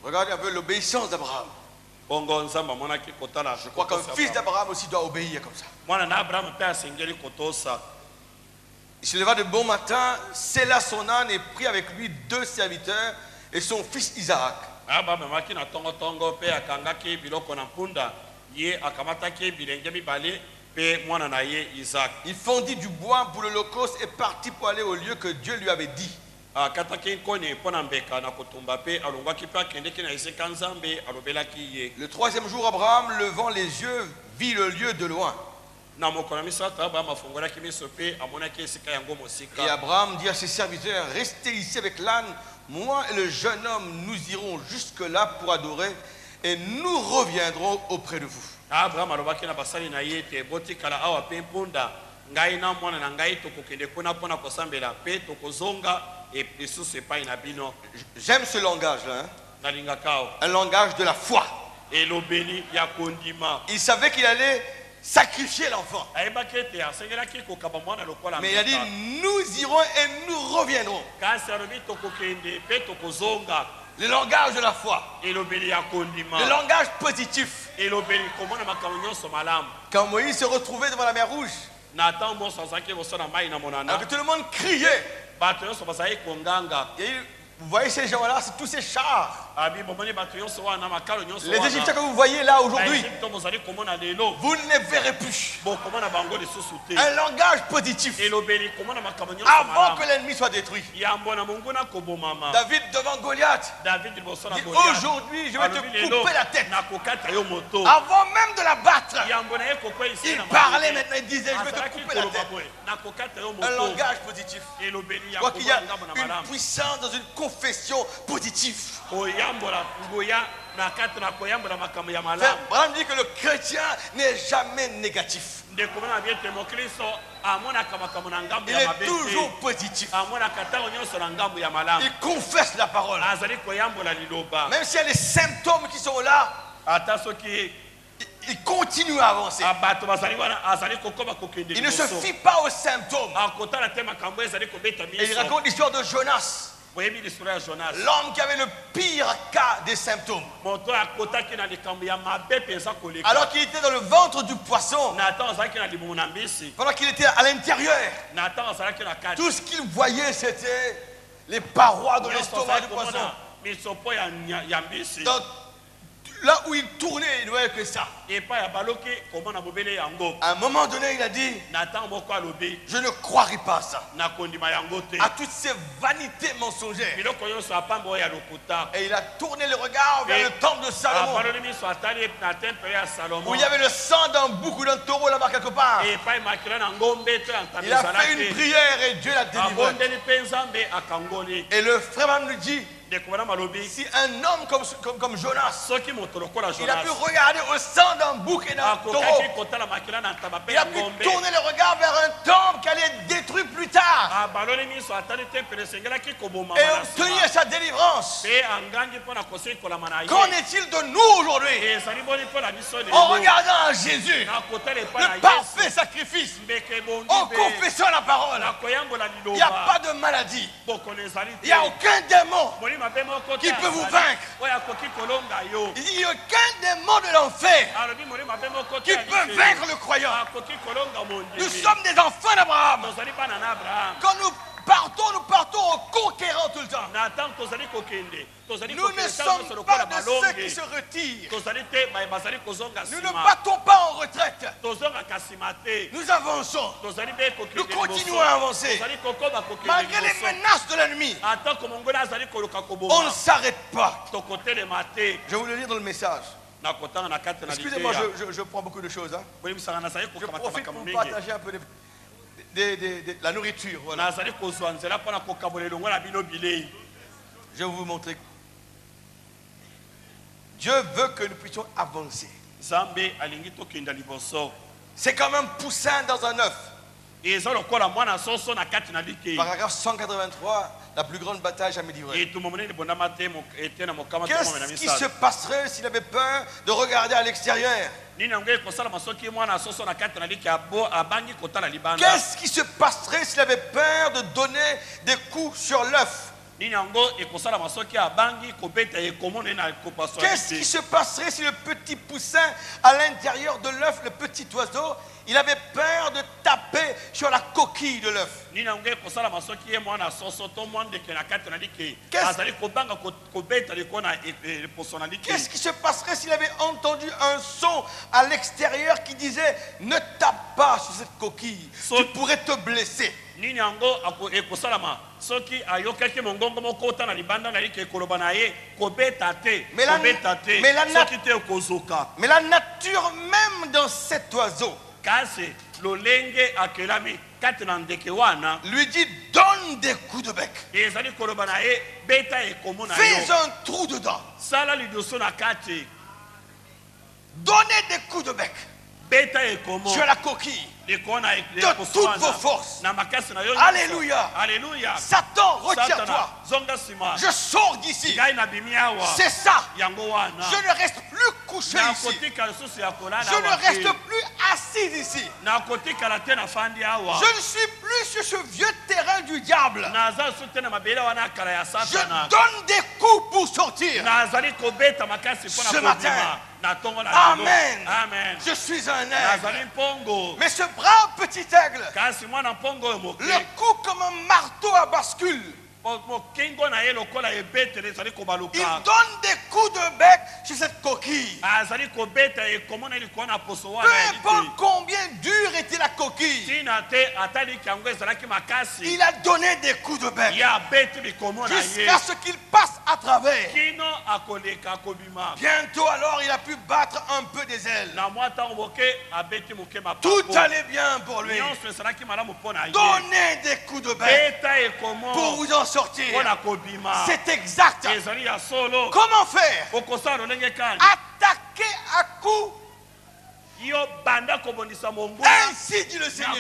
B: Regardez un peu l'obéissance d'Abraham. Je crois qu'un fils d'Abraham aussi doit obéir comme ça. Il se leva de bon matin, scella son âne et prit avec lui 2 serviteurs et son fils Isaac. Il fendit du bois pour l'holocauste et partit pour aller au lieu que Dieu lui avait dit. Le 3e jour, Abraham, levant les yeux, vit le lieu de loin. Et Abraham dit à ses serviteurs, restez ici avec l'âne, moi et le jeune homme, nous irons jusque-là pour adorer et nous reviendrons auprès de vous. J'aime ce langage-là. Hein? Un langage de la foi. Il savait qu'il allait sacrifier l'enfant. Mais il a dit, nous irons et nous reviendrons. Le langage de la foi. Le langage positif. Quand Moïse se retrouvait devant la mer Rouge, alors que tout le monde criait, vous voyez ces gens-là, c'est tous ces chars. Les Égyptiens que vous voyez là aujourd'hui, vous ne les verrez plus. Un langage positif. Avant que l'ennemi soit détruit. David devant Goliath dit, aujourd'hui je vais te couper la tête. Avant même de la battre, il parlait maintenant, il disait, je vais te couper la tête. Un langage positif. Donc il y a une puissance dans une confession positive. Abraham dit que le chrétien n'est jamais négatif. Il est toujours positif. Il confesse la parole. Même s'il y a des symptômes qui sont là, il continue à avancer. Il ne se fie pas aux symptômes. Et il raconte l'histoire de Jonas. L'homme qui avait le pire cas des symptômes. Alors qu'il était dans le ventre du poisson, pendant qu'il était à l'intérieur, tout ce qu'il voyait c'était les parois de l'estomac du poisson. Donc, là où il tournait, il ne voyait que ça. À un moment donné, il a dit, je ne croirai pas à ça. À toutes ces vanités mensongères. Et il a tourné le regard vers le temple de Salomon, où il y avait le sang d'un bouc ou d'un taureau là-bas quelque part. Il a fait une prière et Dieu l'a délivré. Et le frère nous dit, si un homme comme Jonas, il a pu regarder au sang d'un bouc et d'un taureau, il a pu tourner le regard vers un temple qui allait être détruit plus tard et obtenir sa délivrance. Qu'en est-il de nous aujourd'hui? En regardant à Jésus, le parfait sacrifice, en confessant la parole, il n'y a pas de maladie, il n'y a aucun démon qui peut vous vaincre. Il n'y a aucun démon de l'enfer qui peut vaincre le croyant. Nous sommes des enfants d'Abraham. Quand nous partons en conquérant tout le temps. Nous ne sommes pas de ceux qui se retirent. Nous ne battons pas en retraite. Nous avançons. Nous continuons à avancer. Malgré les menaces de l'ennemi, on ne s'arrête pas. Je vais vous le lire dans le message. Excusez-moi, je prends beaucoup de choses. Hein. Je profite pour partager un peu de la nourriture. Voilà. Je vais vous montrer. Dieu veut que nous puissions avancer. C'est comme un poussin dans un œuf. Paragraphe 183, la plus grande bataille jamais livrée. Qu'est-ce qui se passerait s'il avait peur de regarder à l'extérieur? Qu'est-ce qui se passerait s'il avait peur de donner des coups sur l'œuf? Qu'est-ce qui se passerait si le petit poussin à l'intérieur de l'œuf, le petit oiseau, il avait peur de taper sur la coquille de l'œuf? Qu'est-ce qui se passerait s'il avait entendu un son à l'extérieur qui disait ne tape pas sur cette coquille, tu pourrais te blesser? Mais la nature même dans cet oiseau lui dit donne des coups de bec. Fais un trou dedans. Donnez des coups de bec. sur la coquille de toutes vos forces. Alléluia.
C: Alléluia.
B: Satan, retire-toi. Je sors d'ici. C'est ça. Je ne reste plus couché ici. Je ne reste plus assis ici. Je ne suis plus sur ce vieux terrain du diable. Je donne des coups pour sortir. Ce matin. Amen.
C: Amen.
B: Je suis un aigle. Mais ce brave petit aigle, le coup comme un marteau à bascule. Il donne des coups de bec sur cette coquille. Peu importe combien dure était la coquille, il a donné des coups de bec jusqu'à ce qu'il passe à travers. Bientôt alors il a pu battre un peu des ailes. Tout allait bien pour lui. Donnez des coups de bec pour vous en sortir. C'est exact. Comment faire? Attaquer à coups. Ainsi dit le Seigneur.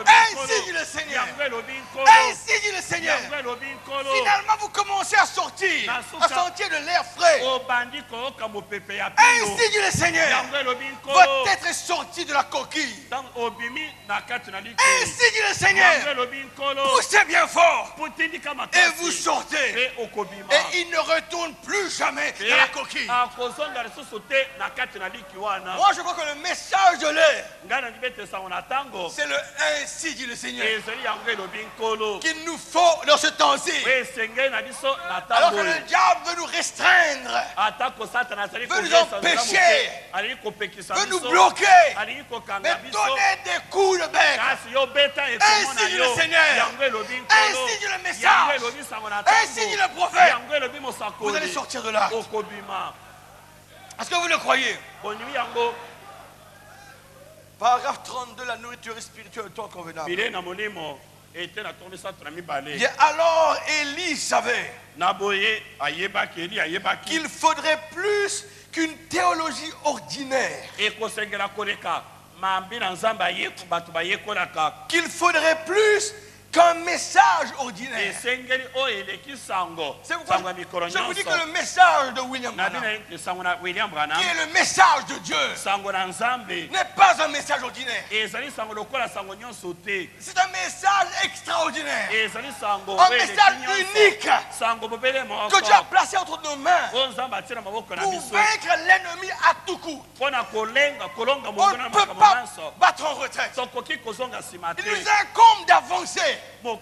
B: Ainsi dit le Seigneur. Ainsi dit le Seigneur. Finalement, vous commencez à sortir, à sentir de l'air frais. Ainsi dit le Seigneur. Votre tête est sortie de la coquille. Ainsi dit le Seigneur. Poussez bien fort. Et vous sortez. Et il ne retourne plus jamais dans la coquille. Moi, je crois que le message de l'air, c'est le ainsi dit le Seigneur qu'il nous faut dans ce temps-ci. Alors que le diable veut nous restreindre, veut nous empêcher, veut nous bloquer, mais donner des coups de bec. Ainsi dit le Seigneur, ainsi dit le message, ainsi dit le prophète. Vous allez sortir de là. Est-ce que vous le croyez? Paragraphe 32, la nourriture spirituelle toi convenable. Alors Élie savait qu'il faudrait plus qu'une théologie ordinaire. Qu'il faudrait plus qu'un message ordinaire. C'est pourquoi je vous dis que le message de William Branham, qui est le message de Dieu, n'est pas un message ordinaire. C'est un message extraordinaire. Un message unique que Dieu a placé entre nos mains pour vaincre l'ennemi à tout coup. On ne peut pas battre en retraite. Il nous incombe d'avancer. Nous ne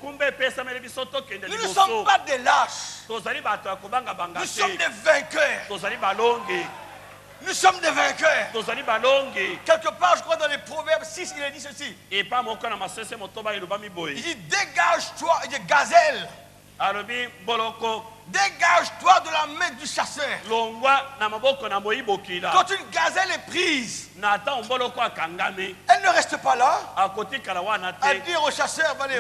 B: sommes pas des lâches. Nous sommes des vainqueurs. Nous sommes des vainqueurs. Quelque part, je crois dans les Proverbes 6, il a dit ceci. Il dit dégage-toi, il dit gazelle. Dégage-toi de la main du chasseur. Quand une gazelle est prise, elle ne reste pas là. Elle dit au chasseur, allez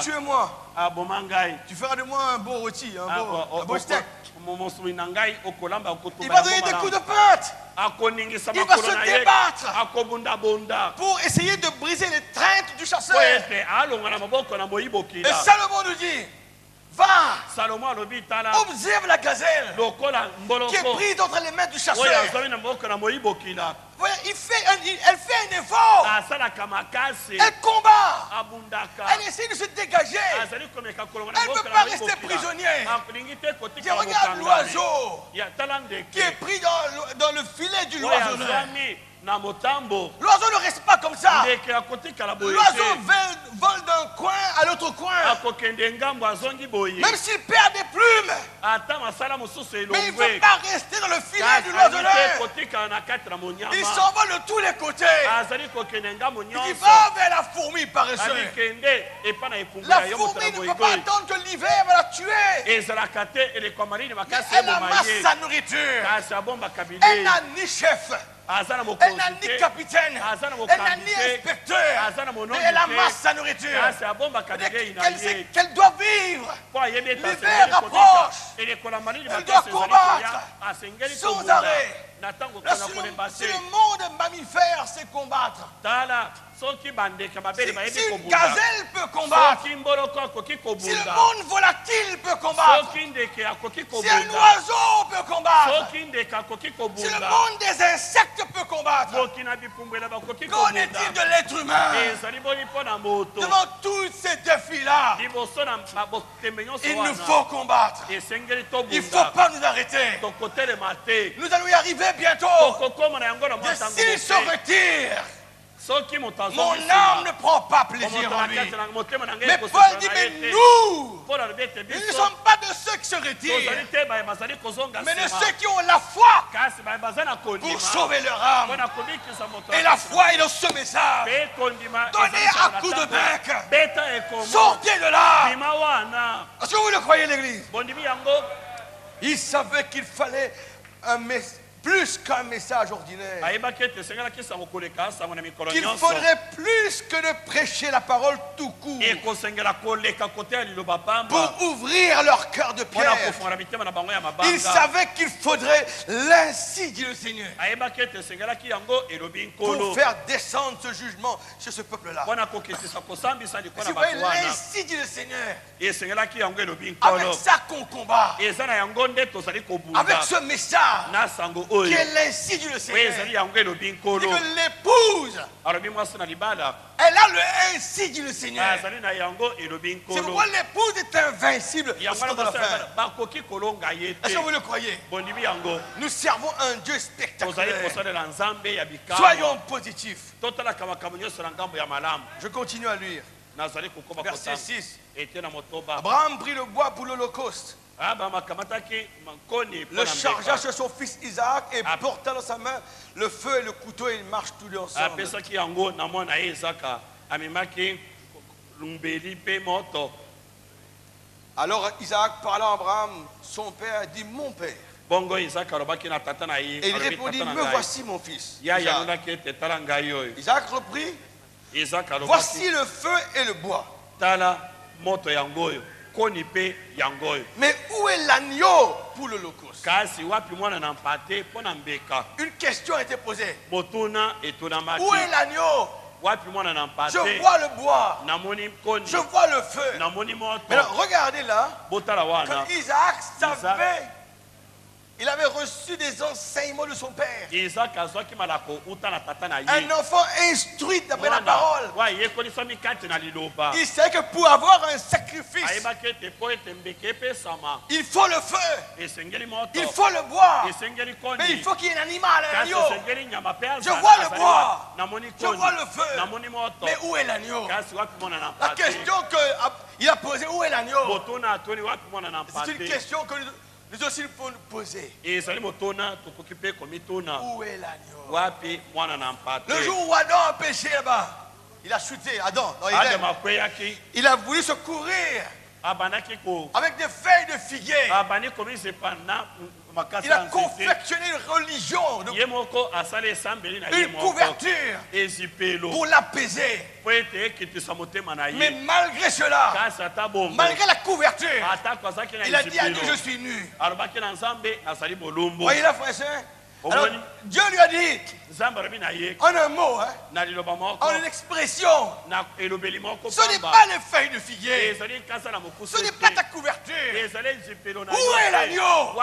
B: tue-moi. Tu feras de moi un beau rôti, un beau steak. Il va donner des coups de patte. Il va se débattre pour essayer de briser les treintes du chasseur. Et Salomon nous dit, va, observe la gazelle qui est prise entre les mains du chasseur. Elle fait un effort. Elle combat. Elle essaie de se dégager. Elle ne peut pas rester prisonnière. Je regarde l'oiseau qui est pris dans le filet du loisonneur. L'oiseau ne reste pas comme ça. L'oiseau vole d'un coin à l'autre coin. Même s'il perd des plumes, mais il ne veut pas rester dans le filet du loisonneur. Il s'envole de tous les côtés. Il va vers la fourmi paresseuse. La fourmi ne peut pas attendre que l'hiver va la tuer. Mais elle amasse sa nourriture. Elle n'a ni chef. Elle n'a ni capitaine, elle n'a ni inspecteur, mais elle amasse sa nourriture. Qu'elle doit vivre. L'hiver approche. Elle doit combattre sans arrêt.
D: Si le monde mammifère sait combattre, si une gazelle peut combattre, si le monde volatile peut combattre, si un oiseau peut combattre, si le monde des insectes peut combattre, qu'en est-il de l'être humain? Devant tous ces défis-là, il nous faut combattre. Il ne faut pas nous arrêter. Nous allons y arriver bientôt. Et s'il se retire, mon âme ne prend pas plaisir en lui. Mais Paul dit, mais nous ne sommes pas de ceux qui se retirent, mais de ceux qui ont la foi pour sauver leur âme. Et la foi est dans ce message. Donnez à coup de bec. Sortez de là. Est-ce que vous le croyez, l'église? Il savait qu'il fallait un message. Plus qu'un message ordinaire. Qu'il faudrait plus que de prêcher la parole tout court pour ouvrir leur cœur de pierre. Il savait qu'il faudrait l'ainsi dit le Seigneur pour faire descendre ce jugement sur ce peuple-là. Si vous voyez, l'ainsi dit le Seigneur, avec ça qu'on combat, avec ce message qui est l'ainsi du Seigneur. C'est que l'épouse, elle a le ainsi du Seigneur. C'est pourquoi l'épouse est invincible. Est-ce que vous le croyez? Nous servons un Dieu spectaculaire. Soyons positifs. Je continue à lire. Verset 6. Abraham prit le bois pour l'Holocauste, le chargea sur son fils Isaac et porta dans sa main le feu et le couteau, et ils marchent tous deux ensemble. Alors Isaac parla à Abraham, son père, dit, mon père. Et il répondit, me voici mon fils. Isaac reprit, voici le feu et le bois. Mais où est l'agneau pour l'Holocauste? Une question a été posée. Où est l'agneau? Je vois le bois. Je vois le feu. Mais alors, regardez là. Quand Isaac savait, il avait reçu des enseignements de son père. Un enfant instruit d'après la parole. Il sait que pour avoir un sacrifice, il faut le feu, il faut le bois, mais il faut qu'il y ait un animal, un agneau. Je vois le bois, je vois le feu, mais où est l'agneau? La question qu'il a posée, où est l'agneau? C'est une question que nous aussi pour nous poser. Où est l'agneau? Le jour où Adam a péché là-bas, il a chuté, Adam, dans Éden. Il a voulu se courir avec des feuilles de figuier. Il a confectionné une religion, une couverture pour l'apaiser. Mais malgré cela, malgré la couverture, il a dit à Dieu, je suis nu. Voyez là, frère et sœur? Alors, Dieu lui a dit, en un mot, en une expression, ce n'est pas les feuilles de figuier, ce n'est pas ta couverture. Où est l'agneau?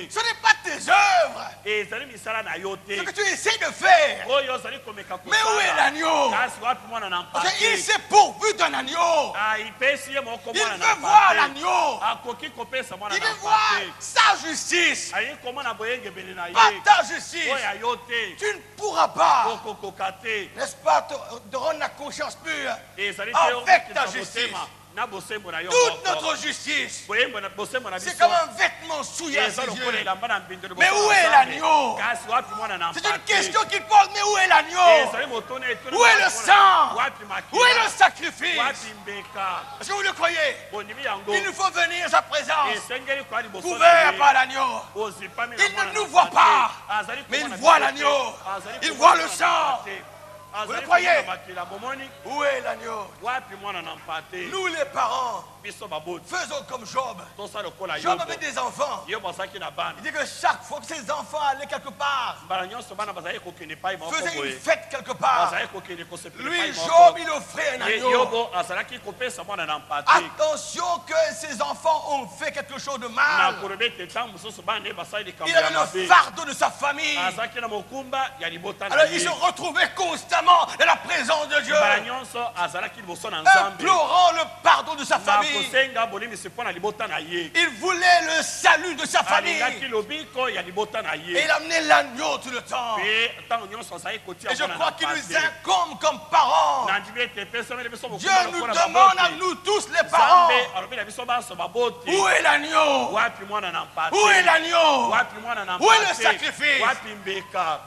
D: Ce n'est pas tes œuvres, ce que tu essaies de faire. Mais où est l'agneau? Parce qu'il s'est pourvu d'un agneau. Il veut voir l'agneau. Il veut voir sa justice. Pas ta justice. Tu ne pourras pas, n'est-ce pas, te rendre la conscience pure avec ta justice. Toute notre justice, c'est comme un vêtement souillé à ses yeux. Mais où est l'agneau? C'est une question qu'il pose, mais où est l'agneau? Où est le sang? Où est le sacrifice? Est-ce que vous le croyez? Il nous faut venir à sa présence, couvert par l'agneau. Il ne nous voit pas, mais il voit l'agneau. Il voit le sang. Vous le croyez? Où est l'agneau? Nous les parents, faisons comme Job. Job avait des enfants. Il dit que chaque fois que ses enfants allaient quelque part, faisaient une fête quelque part, lui, Job, il offrait un agneau. Attention que ses enfants ont fait quelque chose de mal. Il avait le fardeau de sa famille. Alors il se retrouvait constamment dans la présence de Dieu, implorant le pardon de sa famille. Il voulait le salut de sa famille. Et il amenait l'agneau tout le temps. Et je crois qu'il nous incombe comme parents. Dieu nous demande à nous tous les parents, où est l'agneau? Où est l'agneau? Où est le sacrifice?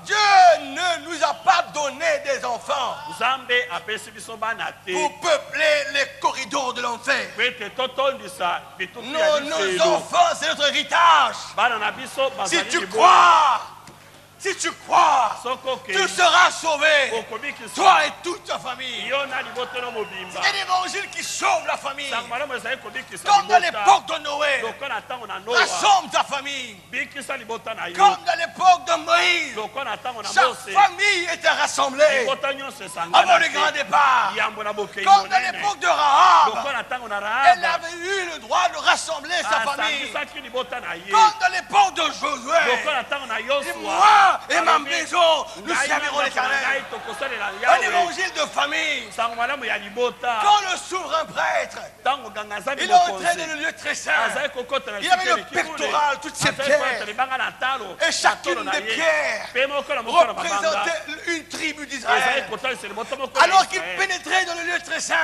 D: Dieu ne nous a pas donné des enfants pour peupler les corridors de l'enfer. Nos enfants, c'est notre héritage. Si tu crois, tu seras sauvé, toi et toute ta famille. C'est l'évangile qui sauve la famille. Comme dans l'époque de Noé, rassemble ta famille. Comme dans l'époque de Moïse, chaque famille était rassemblée avant le grand départ. Comme dans l'époque de Rahab, elle avait eu le droit de rassembler sa famille. Comme dans l'époque de Josué, et moi et ma maison, nous servirons l'Éternel. Un évangile de famille. Quand le souverain prêtre, il entrait dans le lieu très saint, il avait le pectoral, toutes ces pierres, et chacune des pierres représentait une tribu d'Israël. Alors qu'il pénétrait dans le lieu très saint,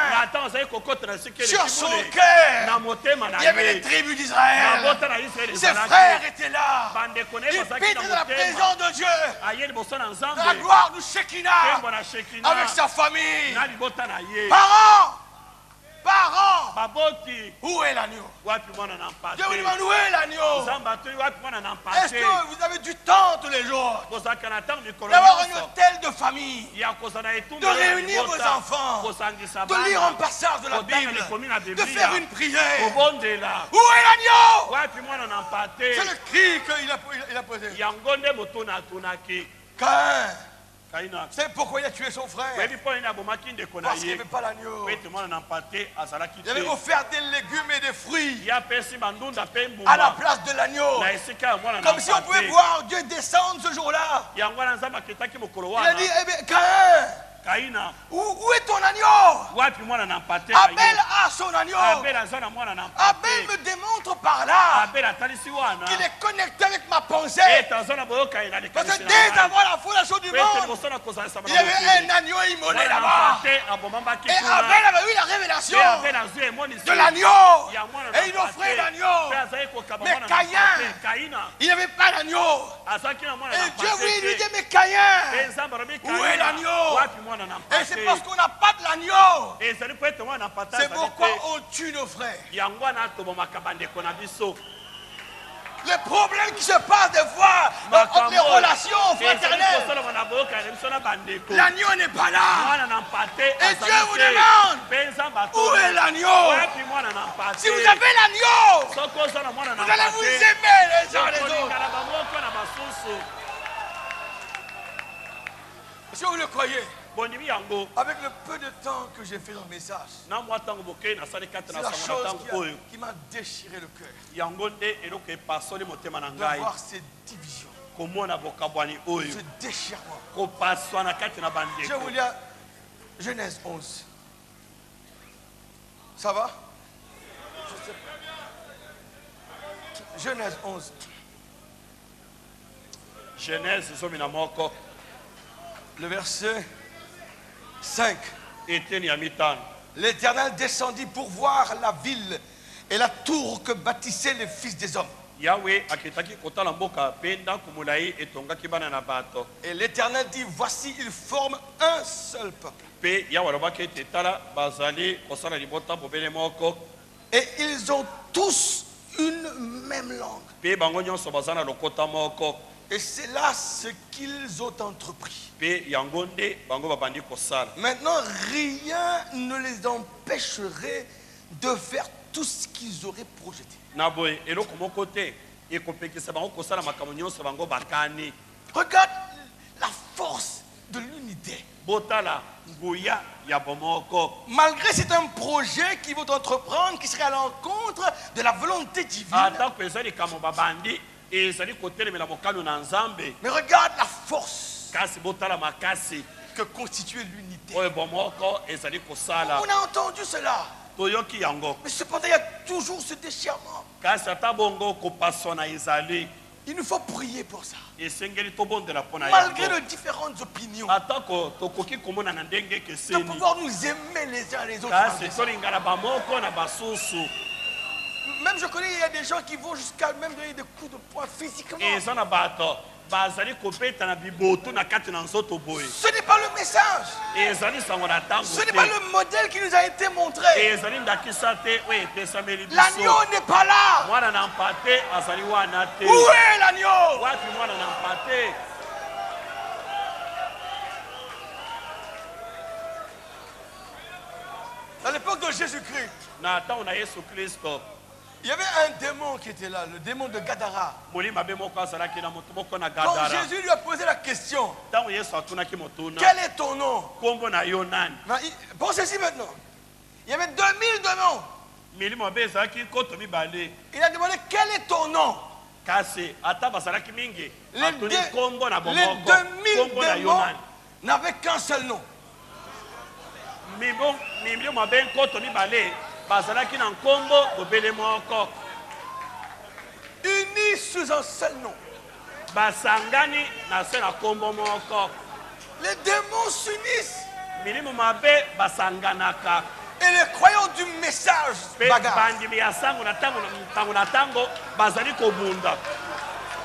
D: sur son cœur, il y avait les tribus d'Israël. Ses frères étaient là. Il pénétrait dans la présence de Dieu, la gloire du Shekinah, avec sa famille. Parents, où est l'agneau? Dieu vous demande où est l'agneau? Est-ce que vous avez du temps tous les jours d'avoir un hôtel de famille, de réunir vos enfants, de lire un passage de la Bible, de faire une prière? Où est l'agneau? C'est le cri qu'il a posé. Caïn, c'est pourquoi il a tué son frère. Parce qu'il n'y avait pas l'agneau. Il avait offert des légumes et des fruits à la place de l'agneau. Comme si on pouvait voir Dieu descendre ce jour-là. Il a dit, eh bien, Caïn, où est ton agneau? Abel a son agneau. Abel me démontre par là qu'il est connecté avec ma pensée. Parce que dès avant la fondation du monde, il y avait un agneau immolé là-bas. Et Abel avait eu la révélation de l'agneau. Et il offrait l'agneau. Mais Caïn, il n'avait pas l'agneau. Et Dieu lui dit, mais Caïn, où est l'agneau? Et c'est parce qu'on n'a pas de l'agneau. C'est pourquoi on tue nos frères. Les problèmes qui se passent des fois entre les relations fraternelles, l'agneau n'est pas là. Et Dieu vous demande, où est l'agneau? Si vous avez l'agneau, vous allez vous aimer les uns les autres. Est-ce que vous le croyez? Avec le peu de temps que j'ai fait dans le message, c'est la chose qui m'a déchiré le cœur. De voir ces divisions, ce déchirement. Je vais vous lire Genèse 11. Ça va? Genèse 11.
C: Genèse,
D: le verset 5. L'Éternel descendit pour voir la ville et la tour que bâtissaient les fils des hommes. Et l'Éternel dit, voici, ils forment un seul peuple. Et ils ont tous une même langue. Et c'est là ce qu'ils ont entrepris. Maintenant, rien ne les empêcherait de faire tout ce qu'ils auraient projeté. Regarde la force de l'unité. Malgré c'est un projet qu'ils vont entreprendre qui serait à l'encontre de la volonté divine. Mais regarde la force que constitue l'unité. On a entendu cela. Mais cependant, il y a toujours ce déchirement. Il nous faut prier pour ça. Malgré les différentes opinions, de pouvoir nous aimer les uns les autres. Même je connais, il y a des gens qui vont jusqu'à même donner des coups de poing physiquement. Ce n'est pas le message. Ce n'est pas le modèle qui nous a été montré. L'agneau n'est pas là. Où est l'agneau? À l'époque de Jésus-Christ, il y avait un démon qui était là, le démon de Gadara. Quand Jésus lui a posé la question, quel est ton nom? Pensez-y maintenant. Il y avait 2000 démons. Il a demandé quel est ton nom? Les 2000 démons n'avaient qu'un seul nom. Unis sous un seul nom. Les démons s'unissent. Et les croyants du message bagarrent.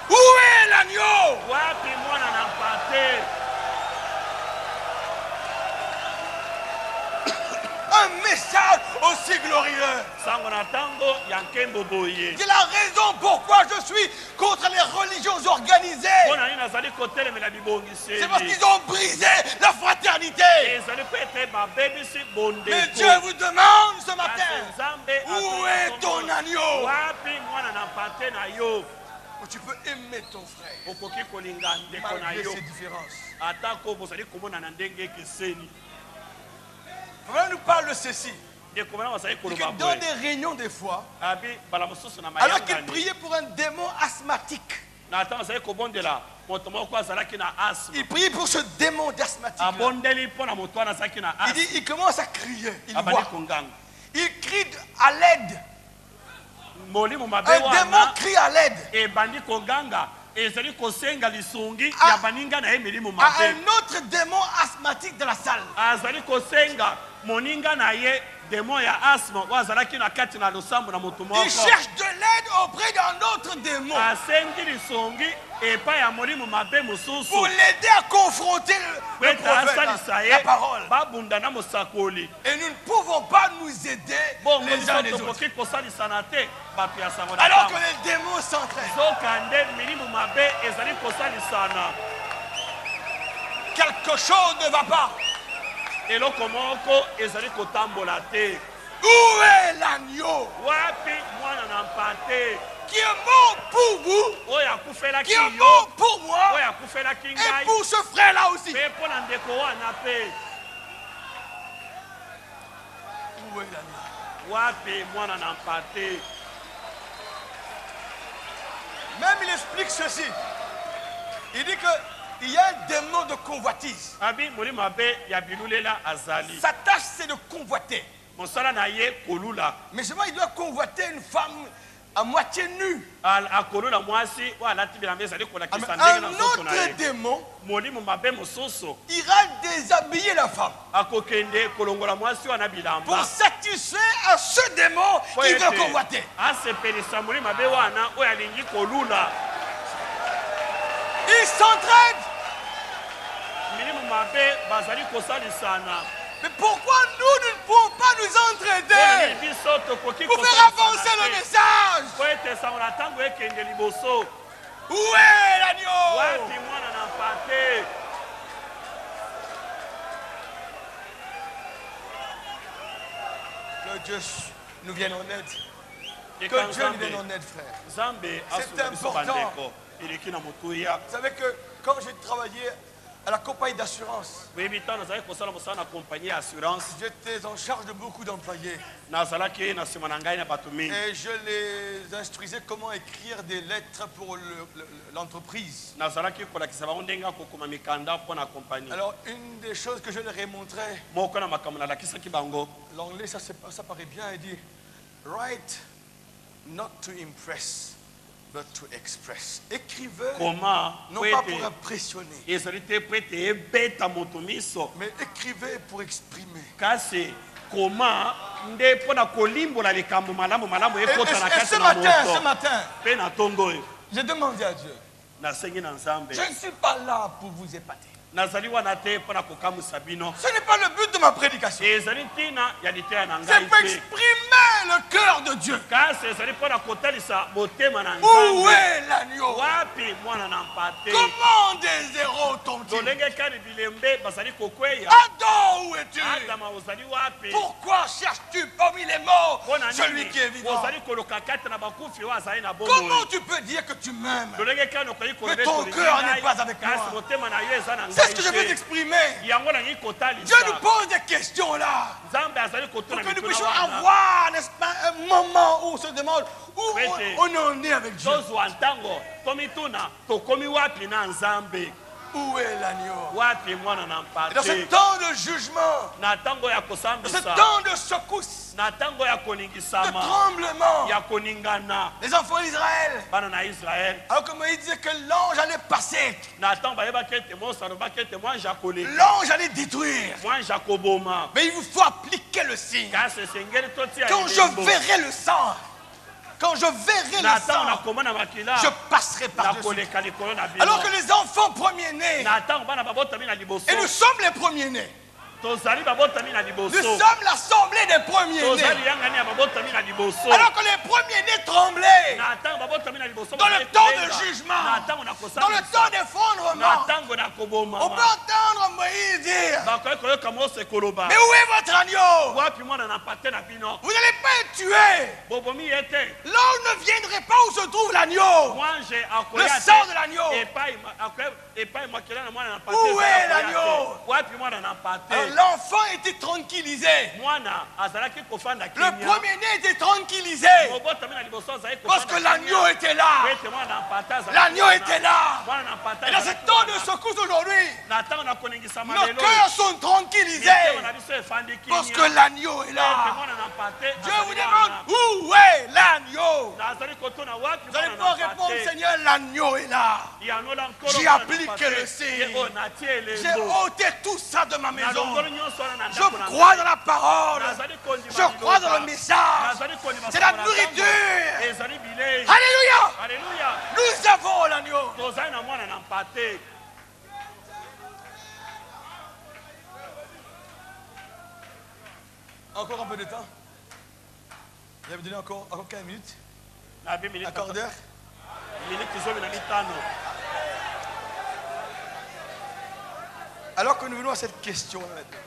D: Où est l'agneau? Un message aussi glorieux. C'est la raison pourquoi je suis contre les religions organisées. C'est parce qu'ils ont brisé la fraternité. Mais Dieu vous demande ce matin, où est ton agneau? Tu peux aimer ton frère malgré ses différences. Voilà, nous parle de ceci. Dans des réunions des fois, alors qu'il priait pour un démon asthmatique, il priait pour ce démon d'asthmatique. Il dit, il commence à crier. Il crie à l'aide. Un démon crie à l'aide. À un autre démon asthmatique de la salle. Il cherche de l'aide auprès d'un autre démon pour l'aider à confronter le prophète, la parole. Et nous ne pouvons pas nous aider les uns les autres. Alors que les démons s'entraînent. Quelque chose ne va pas. Où est l'agneau qui est mort pour vous, qui est mort pour moi et pour ce frère-là aussi? Où est l'agneau? Même il explique ceci. Il dit que il y a un démon de convoitise. Sa tâche c'est de convoiter. Mais seulement il doit convoiter une femme à moitié nue. Un autre démon ira déshabiller la femme pour satisfaire à ce démon qui veut convoiter. Ils s'entraident. Mais pourquoi nous ne pouvons pas nous entraider pour faire avancer le message? Où est l'agneau?
C: Wapi mwana na mpate?
D: Que Dieu nous vienne en aide. Que Dieu nous vienne en aide, frère. C'est important. Vous savez que quand j'ai travaillé à la compagnie d'assurance, j'étais en charge de beaucoup d'employés. Et je les instruisais comment écrire des lettres pour l'entreprise. Alors, une des choses que je leur ai montré, l'anglais, ça paraît bien, il dit write not to impress, but to express. Écrivez, non pas pour impressionner, mais écrivez pour exprimer. Et ce matin, j'ai demandé à Dieu, je ne suis pas là pour vous épater. Ce n'est pas le but de ma prédication. C'est pour exprimer le cœur de Dieu. Où est l'agneau? Comment des héros t'ont-ils? Adam, où es-tu? Pourquoi cherches-tu parmi les morts celui qui est vivant? Comment tu peux dire que tu m'aimes, que ton cœur n'est pas avec moi? C'est ce que je veux t'exprimer. Dieu nous pose des questions là, pour que nous puissions avoir, n'est-ce pas, un moment où on se demande où on en est avec Dieu. Où est l'agneau? Et dans ce temps de jugement, dans ce temps de secousse, de tremblement, les enfants d'Israël, alors que Moïse disait que l'ange allait passer, l'ange allait détruire, mais il vous faut appliquer le signe. Quand je verrai le sang, quand je verrai le sang, je passerai par-dessus. Alors que les enfants premiers-nés, et nous sommes les premiers-nés, nous sommes l'assemblée des premiers-nés. Alors que les premiers-nés tremblaient dans le temps de jugement, dans le temps d'effondrement, on peut entendre Moïse dire, mais où est votre agneau? Vous n'allez pas être tué. Là où ne viendrait pas où se trouve l'agneau, le sang de l'agneau. Où est l'agneau? L'enfant était tranquillisé. Le premier-né était tranquillisé. Parce que l'agneau était là. L'agneau était là. Et dans ce temps de secousse aujourd'hui, nos cœurs sont tranquillisés. Parce que l'agneau est là. Dieu vous demande, où est l'agneau? Vous allez pouvoir répondre, Seigneur, l'agneau est là. J'ai appliqué le signe. J'ai ôté tout ça de ma maison. Je crois dans la parole. Je crois dans le message. C'est la nourriture. Alléluia. Nous avons l'agneau. Encore un peu de temps. Vous avez donné encore 15 minutes. Un quart d'heure. Alors que nous venons à cette question maintenant.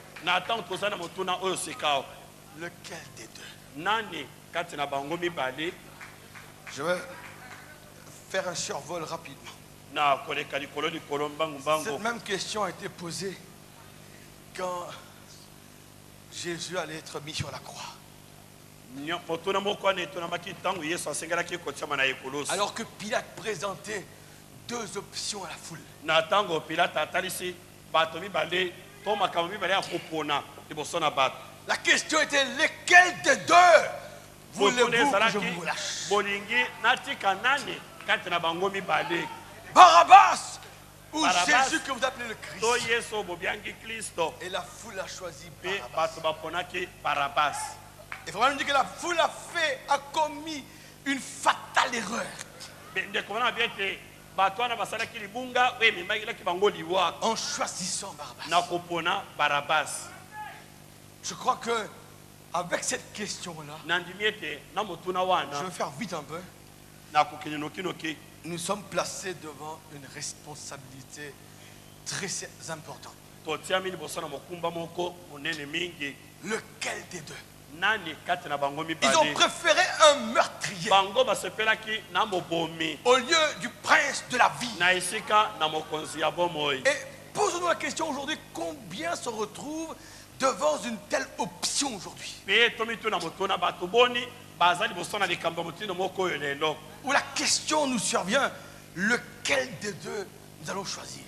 D: Lequel des deux? Je vais faire un survol rapidement. Cette même question a été posée quand Jésus allait être mis sur la croix. Alors que Pilate présentait deux options à la foule. La question était, lequel des deux voulez-vous que je vous lâche? Barabbas ou Jésus que vous appelez le Christ? Et la foule a choisi Barabbas. Et vraiment nous dit que la foule a commis une fatale erreur. En choisissant Barabbas. Je crois que avec cette question-là, je vais faire vite un peu. nous sommes placés devant une responsabilité très importante. Lequel des deux? Ils ont préféré un meurtrier au lieu du prince de la vie. Et posons-nous la question aujourd'hui, combien se retrouvent devant une telle option aujourd'hui? Où la question nous survient, lequel des deux nous allons choisir?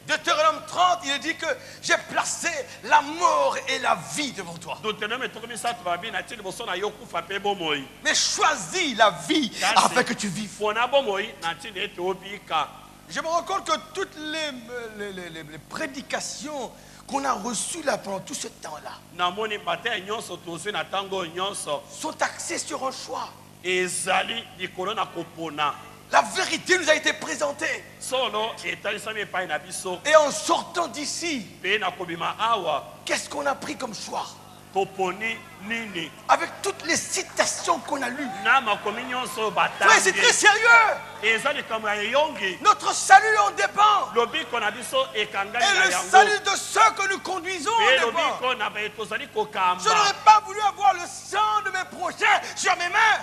D: Deutéronome 30, il est dit que j'ai placé la mort et la vie devant toi. Mais choisis la vie afin que tu vives. Je me rends compte que toutes les prédications qu'on a reçues là pendant tout ce temps-là sont axées sur un choix. La vérité nous a été présentée. Et en sortant d'ici, qu'est-ce qu'on a pris comme choix? Avec toutes les citations qu'on a lues. Oui, c'est très sérieux. Notre salut en dépend. Et le salut de ceux que nous conduisons en dépend. Je n'aurais pas voulu avoir le sang de mes prochains sur mes mains.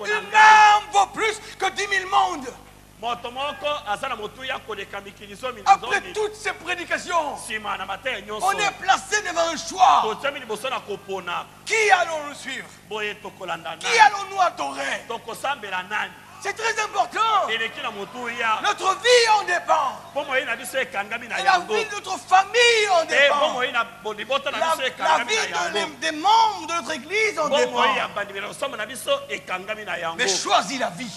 D: Une âme vaut plus que 10 000 mondes. Après toutes ces prédications, on est placé devant un choix. Qui allons-nous suivre? Qui allons-nous adorer? C'est très important. Notre vie en dépend. Et la vie de notre famille en dépend. La vie des membres de notre église en dépend. Mais choisis la vie.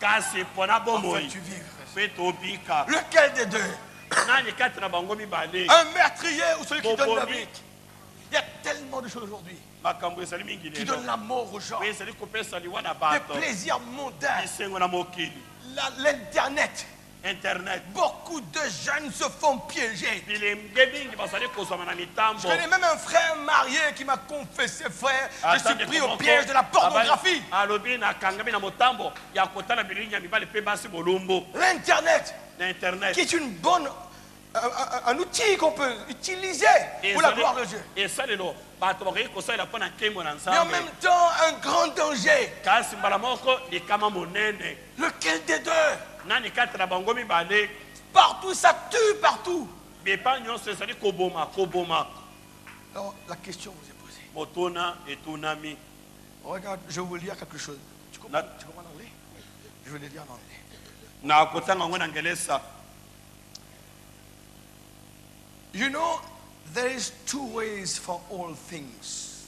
D: Enfin, tu vives. Lequel des deux? Un meurtrier ou celui qui donne la vie? Il y a tellement de choses aujourd'hui qui donnent la mort aux gens, des plaisirs mondains, l'internet. Beaucoup de jeunes se font piéger. Je connais même un frère marié qui m'a confessé, frère, je suis pris au piège de la pornographie. L'internet, qui est une bonne, un outil qu'on peut utiliser pour la gloire de Dieu. Mais en même temps, un grand danger. Lequel des deux? Partout, ça tue partout. Alors, la question vous est posée. Regarde, je vais vous lire quelque chose. Tu comprends l'anglais? Je vais le lire en anglais. You know, there is two ways for all things.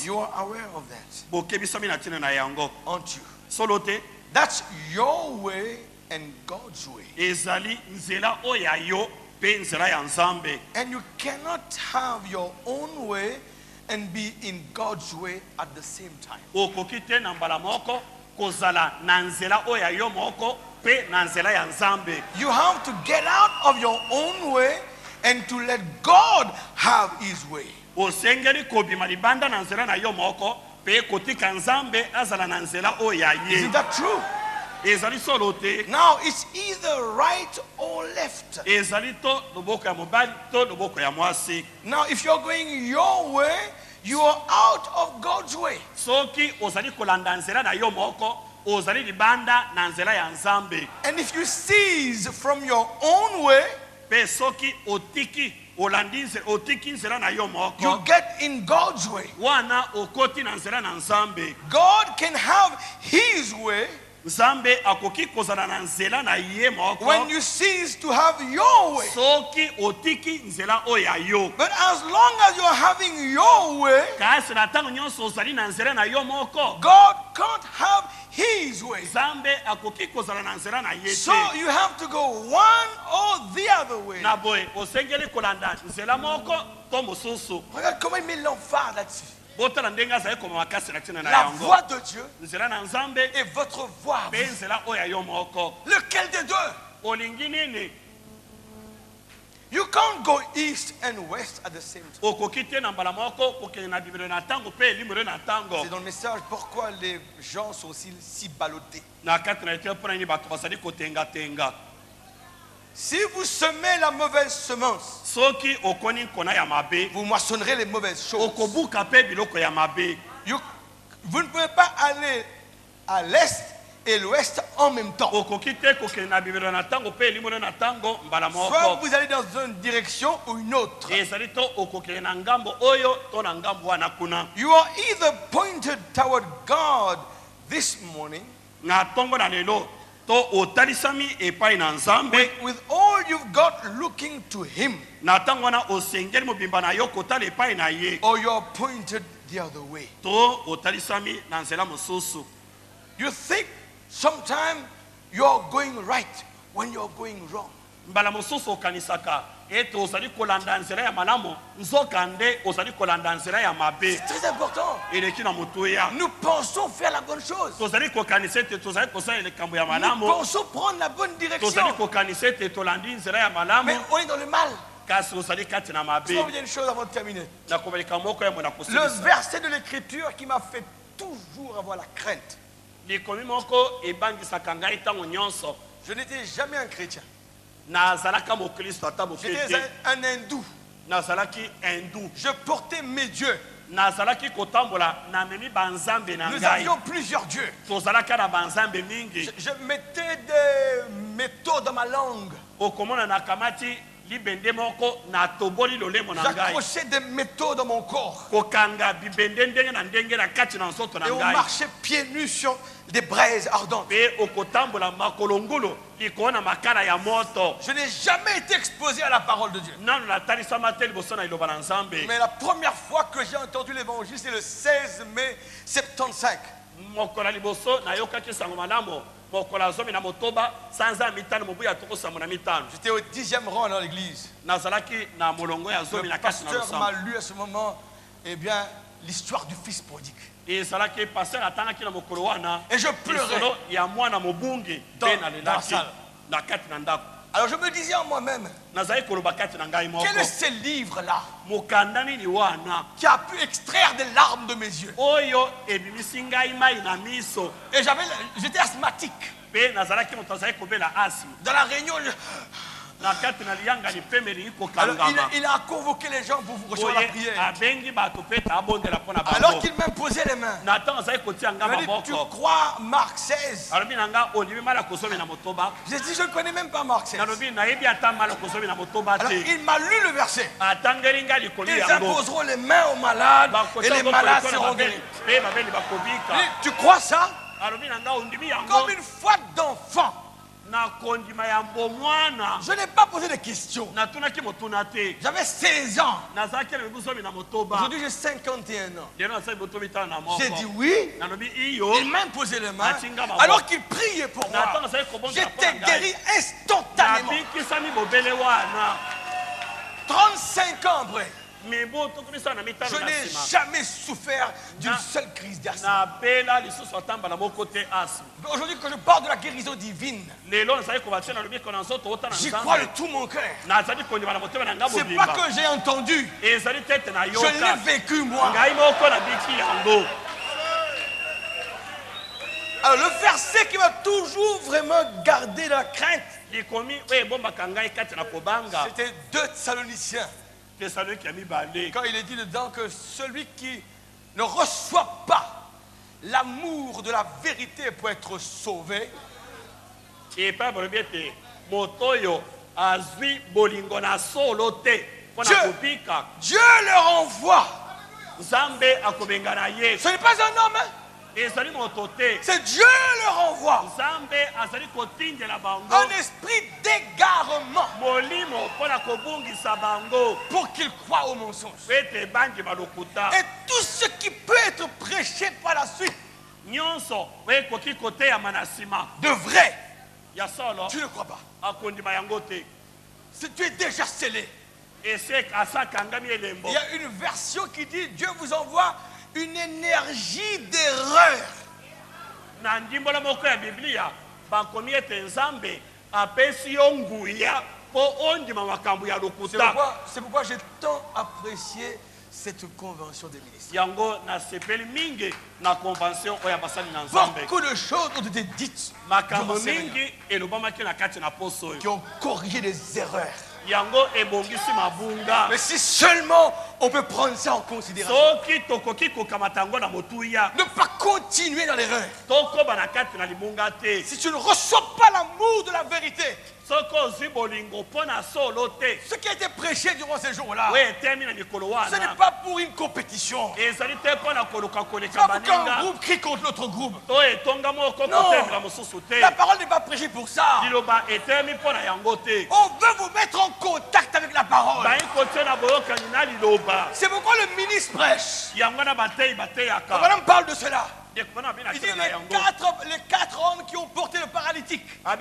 D: You are aware of that, aren't you? That's your way and God's way. And you cannot have your own way and be in God's way at the same time. You have to get out of your own way and to let God have his way. Isn't that true? Now it's either right or left. Now if you're going your way, you are out of God's way. And if you cease from your own way, you get in God's way. God can have his way when you cease to have your way. But as long as you're having your way, God can't have his way. So you have to go one or the other way. Regarde comment il met l'emphase là-dessus. La voix de Dieu et votre voix. Lequel des deux? You can't go east and west at the same time. C'est dans le message pourquoi les gens sont si ballottés. Si vous semez la mauvaise semence, vous moissonnerez les mauvaises choses. Vous ne pouvez pas aller à l'est et l'ouest en même temps. Soit vous allez dans une direction ou une autre. You are either pointed toward God this morning, with all you've got looking to Him, or you are pointed the other way. You think sometimes you are going right when you are going wrong. C'est très important. Nous pensons faire la bonne chose. Nous pensons prendre la bonne direction. Mais on est dans le mal. Je vais vous dire une chose avant de terminer. Le verset de l'Écriture qui m'a fait toujours avoir la crainte. Je n'étais jamais un chrétien. J'étais un hindou. Je portais mes dieux. Nous avions plusieurs dieux. Je mettais des métaux dans ma langue. J'accrochais des métaux dans mon corps. Et on marchait pieds nus sur des braises ardentes. Je n'ai jamais été exposé à la parole de Dieu. Mais la première fois que j'ai entendu l'évangile, c'est le 16 mai 75. J'étais au 10e rang dans l'église. Le pasteur m'a lu à ce moment, eh bien, l'histoire du fils prodigue. Et je pleurais dans la salle. Alors je me disais en moi-même, quel est ce livre-là qui a pu extraire des larmes de mes yeux? Et j'étais asthmatique. Dans la réunion, alors, il a convoqué les gens pour vous recevoir la prière. Alors qu'il m'imposait les mains, il m'a dit, tu crois Marc 16? J'ai dit, je ne connais même pas Marc 16. Alors il m'a lu le verset. Ils imposeront les mains aux malades et les malades seront guéris. Tu crois ça? Comme une foi d'enfant. Je n'ai pas posé de questions. J'avais 16 ans. Aujourd'hui j'ai 51 ans. J'ai dit oui. Il m'a imposé les mains. Alors qu'il priait pour moi, j'étais guéri instantanément. 35 ans après, je n'ai jamais souffert d'une seule crise d'asthme. Aujourd'hui, quand je parle de la guérison divine, j'y crois de tout mon cœur. C'est pas que j'ai entendu, je l'ai vécu moi. Alors le verset qui m'a toujours vraiment gardé dans la crainte, c'était 2 Thessaloniciens. Quand il est dit dedans que celui qui ne reçoit pas l'amour de la vérité pour être sauvé, Dieu leur envoie. Ce n'est pas un homme, hein? C'est Dieu leur envoie un esprit d'égarement pour qu'ils croient au mensonge. Et tout ce qui peut être prêché par la suite de vrai, tu ne crois pas. Tu es déjà scellé. Il y a une version qui dit Dieu vous envoie une énergie d'erreur. C'est pourquoi j'ai tant apprécié cette convention des ministres. Beaucoup de choses ont été dites qui ont corrigé des erreurs. Mais si seulement on peut prendre ça en considération, ne pas continuer dans l'erreur. Si tu ne reçois pas l'amour de la vérité, ce qui a été prêché durant ces jours-là, ce n'est pas pour une compétition. Ce n'est pas pour qu'un groupe crie contre l'autre groupe. Non, la parole n'est pas prêchée pour ça. On veut vous mettre en contact avec la parole. C'est pourquoi le ministre prêche. On parle de cela. Il dit les quatre hommes qui ont porté le paralytique, quand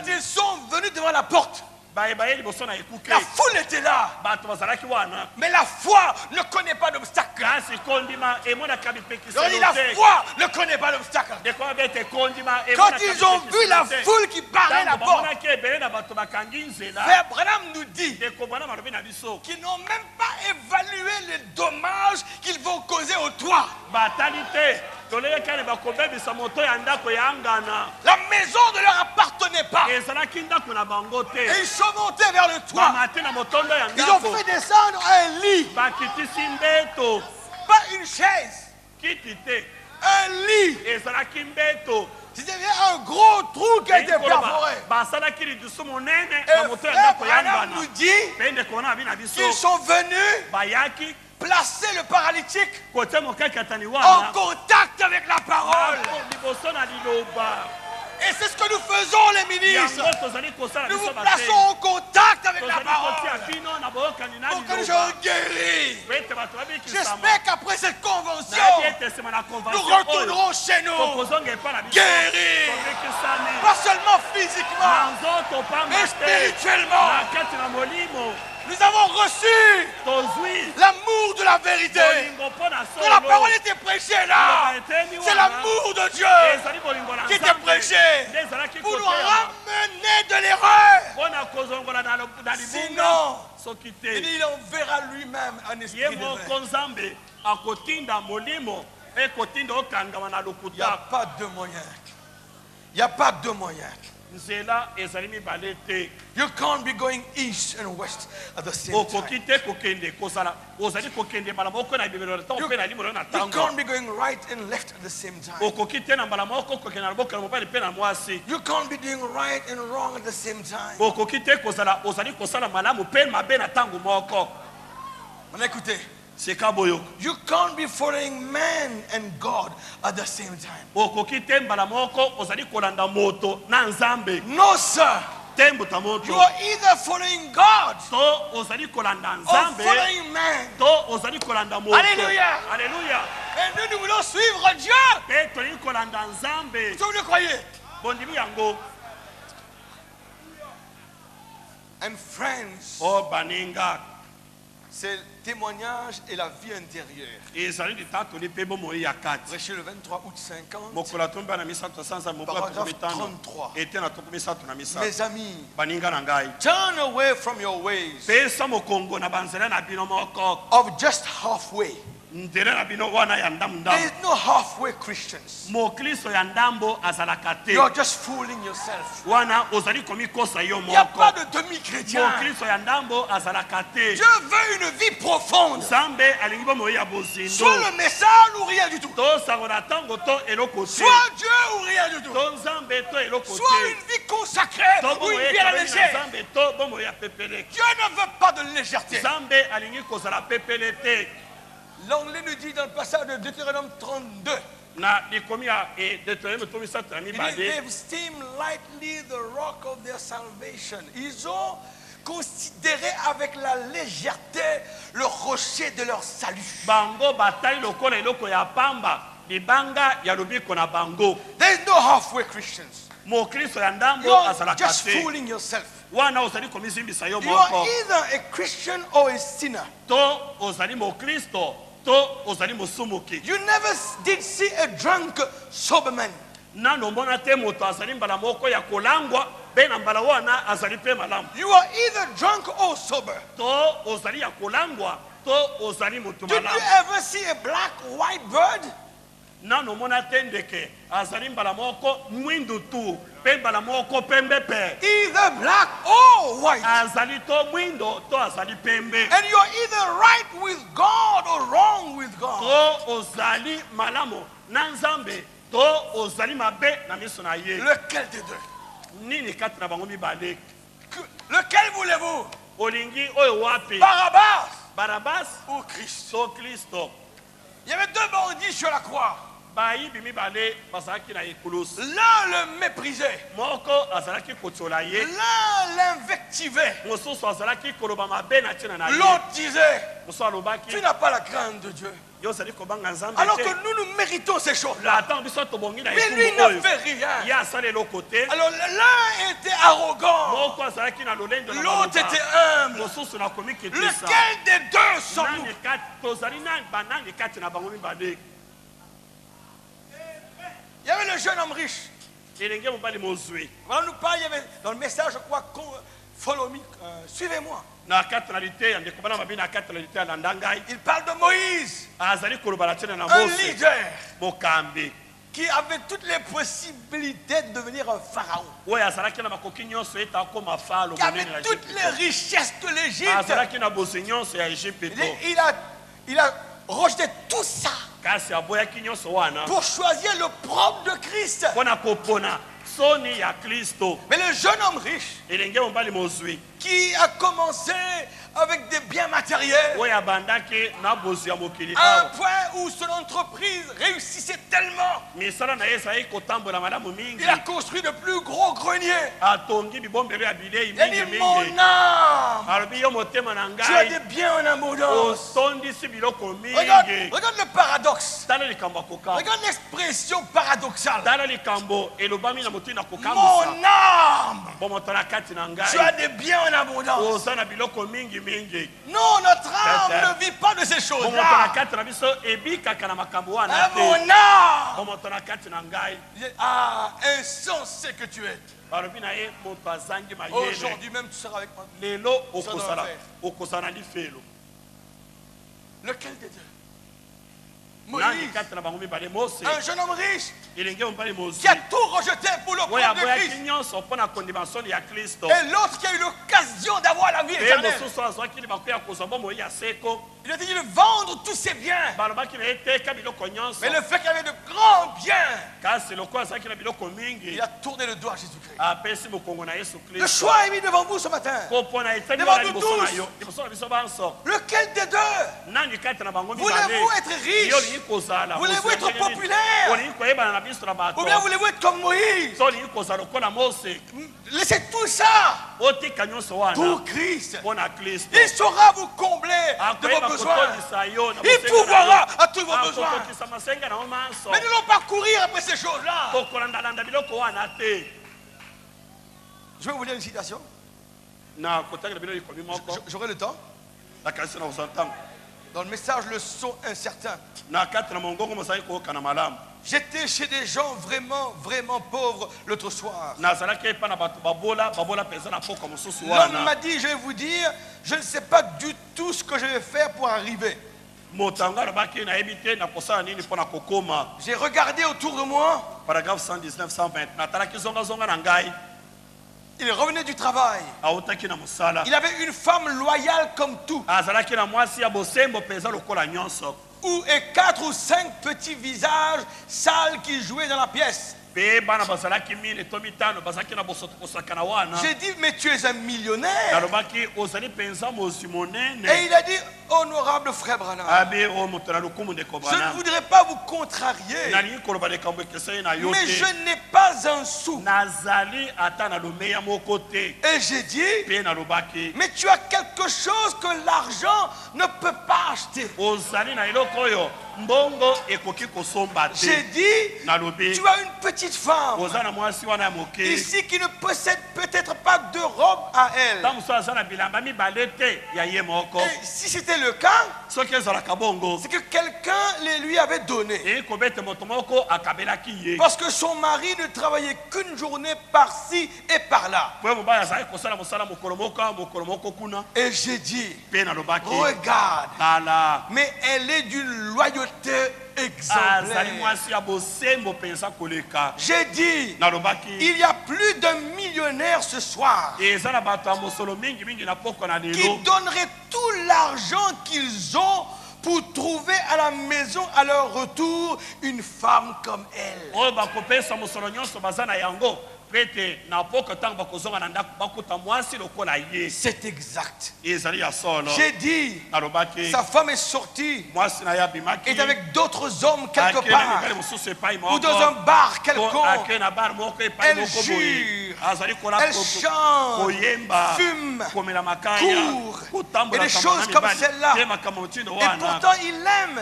D: ils sont venus devant la porte, la foule était là. Mais la foi ne connaît pas d'obstacle. La foi ne connaît pas d'obstacle. Quand ils ont vu la foule qui barrait la porte, Frère Branham nous dit qu'ils n'ont même pas évalué les dommages qu'ils vont causer au toit. La maison ne leur appartenait pas. Et ils sont montés vers le toit. Ils ont fait descendre un lit. Pas une chaise. Un lit. C'était un gros trou qui a été perforé. Et Frère Branham nous dit qu'ils sont venus placer le paralytique en contact avec la parole. Et c'est ce que nous faisons, les ministres. Nous vous plaçons en contact avec la parole pour que les gens guérissent. J'espère qu'après cette convention, nous retournerons chez nous guéris. Pas seulement physiquement, mais spirituellement. Nous avons reçu l'amour de la vérité. Quand la parole était prêchée là, c'est l'amour de Dieu qui était prêché pour nous ramener de l'erreur. Sinon, il enverra lui-même un esprit d'erreur. Il n'y a pas de moyen. Il n'y a pas de moyen. You can't be going east and west at the same time. You can't be going right and left at the same time. You can't be doing right and wrong at the same time. Écoutez. You can't be following man and God at the same time. No, sir. You are either following God or following man. Alléluia. Alléluia. Et nous voulons suivre Dieu. Est-ce que vous le croyez? And friends. C'est le témoignage et la vie intérieure. Prêché le 23 août 50, paragraphe 33. Mes amis, turn away from your ways of just halfway. There is no halfway Christians. You are just fooling yourself. Il n'y a pas de demi-chrétien. Dieu veut une vie profonde. Soit le message ou rien du tout. Soit Dieu ou rien du tout. Soit une vie consacrée ou une vie à la légère. Dieu ne veut pas de légèreté. L'anglais nous dit dans le passage de Deutéronome 32. They've esteemed lightly the rock of their salvation. Ils ont considéré avec la légèreté le rocher de leur salut. There is no halfway Christians. You are just fooling yourself. You are either a Christian or a sinner. You never did see a drunk sober man. You are either drunk or sober.
C: Did you
D: ever see a black white bird?
C: Nano mona tendeke azali mbala moko mwindu tu pe mbala moko pembe pe
D: either black or white
C: azali to mwindo to azali pembe
D: and you are either right with God or wrong with God
C: to ozali malamo na nzambe to ozali mabe na miso na ye
D: lequel des deux
C: nini kati na bango mibale
D: lequel voulez-vous
C: olingi oyo wapi
D: Barabbas ou Christ
C: so Kristo
D: il y avait deux bandits sur la croix. L'un le méprisait. L'un l'invectivait. L'autre disait, tu n'as pas la crainte de Dieu. Alors que nous méritons ces choses-là. Mais lui n'a fait rien. Alors l'un était arrogant. L'autre était humble. Lequel des deux sommes-nous? Il y avait le jeune homme riche. Voilà, nous parle, il y avait dans le message, je crois, follow me, suivez-moi. Il parle de Moïse, un leader qui avait toutes les possibilités de devenir un pharaon, qui avait toutes les richesses de l'Égypte. Il a rejeté tout ça pour choisir le propre de Christ. Mais le jeune homme riche qui a commencé avec des biens matériels, à un point où son entreprise réussissait tellement, il a construit de plus gros greniers. Il a dit, mon âme, tu as des biens en abondance. Regarde le paradoxe. Regarde l'expression paradoxale. Mon âme, tu as des biens en abondance. Non, notre âme ne vit pas de ces choses-là. Mon âme, insensé que tu es. Aujourd'hui même tu seras avec moi. Lequel des deux? Moïse, un jeune homme riche qui a tout rejeté pour le propre de Christ, et l'autre qui a eu l'occasion d'avoir la vie éternelle. Il a dit de vendre tous ses biens. Mais le fait qu'il avait de grands biens, il a tourné le doigt à Jésus-Christ. Le choix est mis devant vous ce matin, devant nous tous. Lequel des deux? Voulez-vous être riche? Voulez-vous être populaire? Ou bien voulez-vous être comme Moïse? Laissez tout ça pour Christ. Il saura vous combler de vos besoins. Il pourvoira à tous vos besoins. Mais ne l'ont pas courir après ces choses-là. Je vais vous lire une citation. J'aurai le temps. Dans le message, le son incertain. J'étais chez des gens vraiment, vraiment pauvres l'autre soir. L'homme m'a dit, je vais vous dire, je ne sais pas du tout ce que je vais faire pour arriver. J'ai regardé autour de moi.
C: Paragraphe 119, 120.
D: Il revenait du travail. Il avait une femme loyale comme tout. Et 4 ou 5 petits visages sales qui jouaient dans la pièce. J'ai dit, mais tu es un millionnaire. Et il a dit, honorable frère Branham, je ne voudrais pas vous contrarier, mais je n'ai pas un sou. Et j'ai dit, mais tu as quelque chose que l'argent ne peut pas acheter. J'ai dit, tu as une petite femme ici qui ne possède peut-être pas de robe à elle. Et si c'était le cas, c'est que quelqu'un les lui avait donné. Parce que son mari ne travaillait qu'une journée par-ci et par-là. Et j'ai dit, regarde, mais elle est d'une loyauté exemplaire. J'ai dit, il y a plus d'un millionnaire ce soir qui donnerait tout l'argent qu'ils ont pour trouver à la maison à leur retour une femme comme elle. C'est exact. J'ai dit, sa femme est sortie, est avec d'autres hommes quelque part, ou dans un bar quelconque. Elle jure, elle chante, fume, court, et des choses comme celle-là. Et pourtant il l'aime.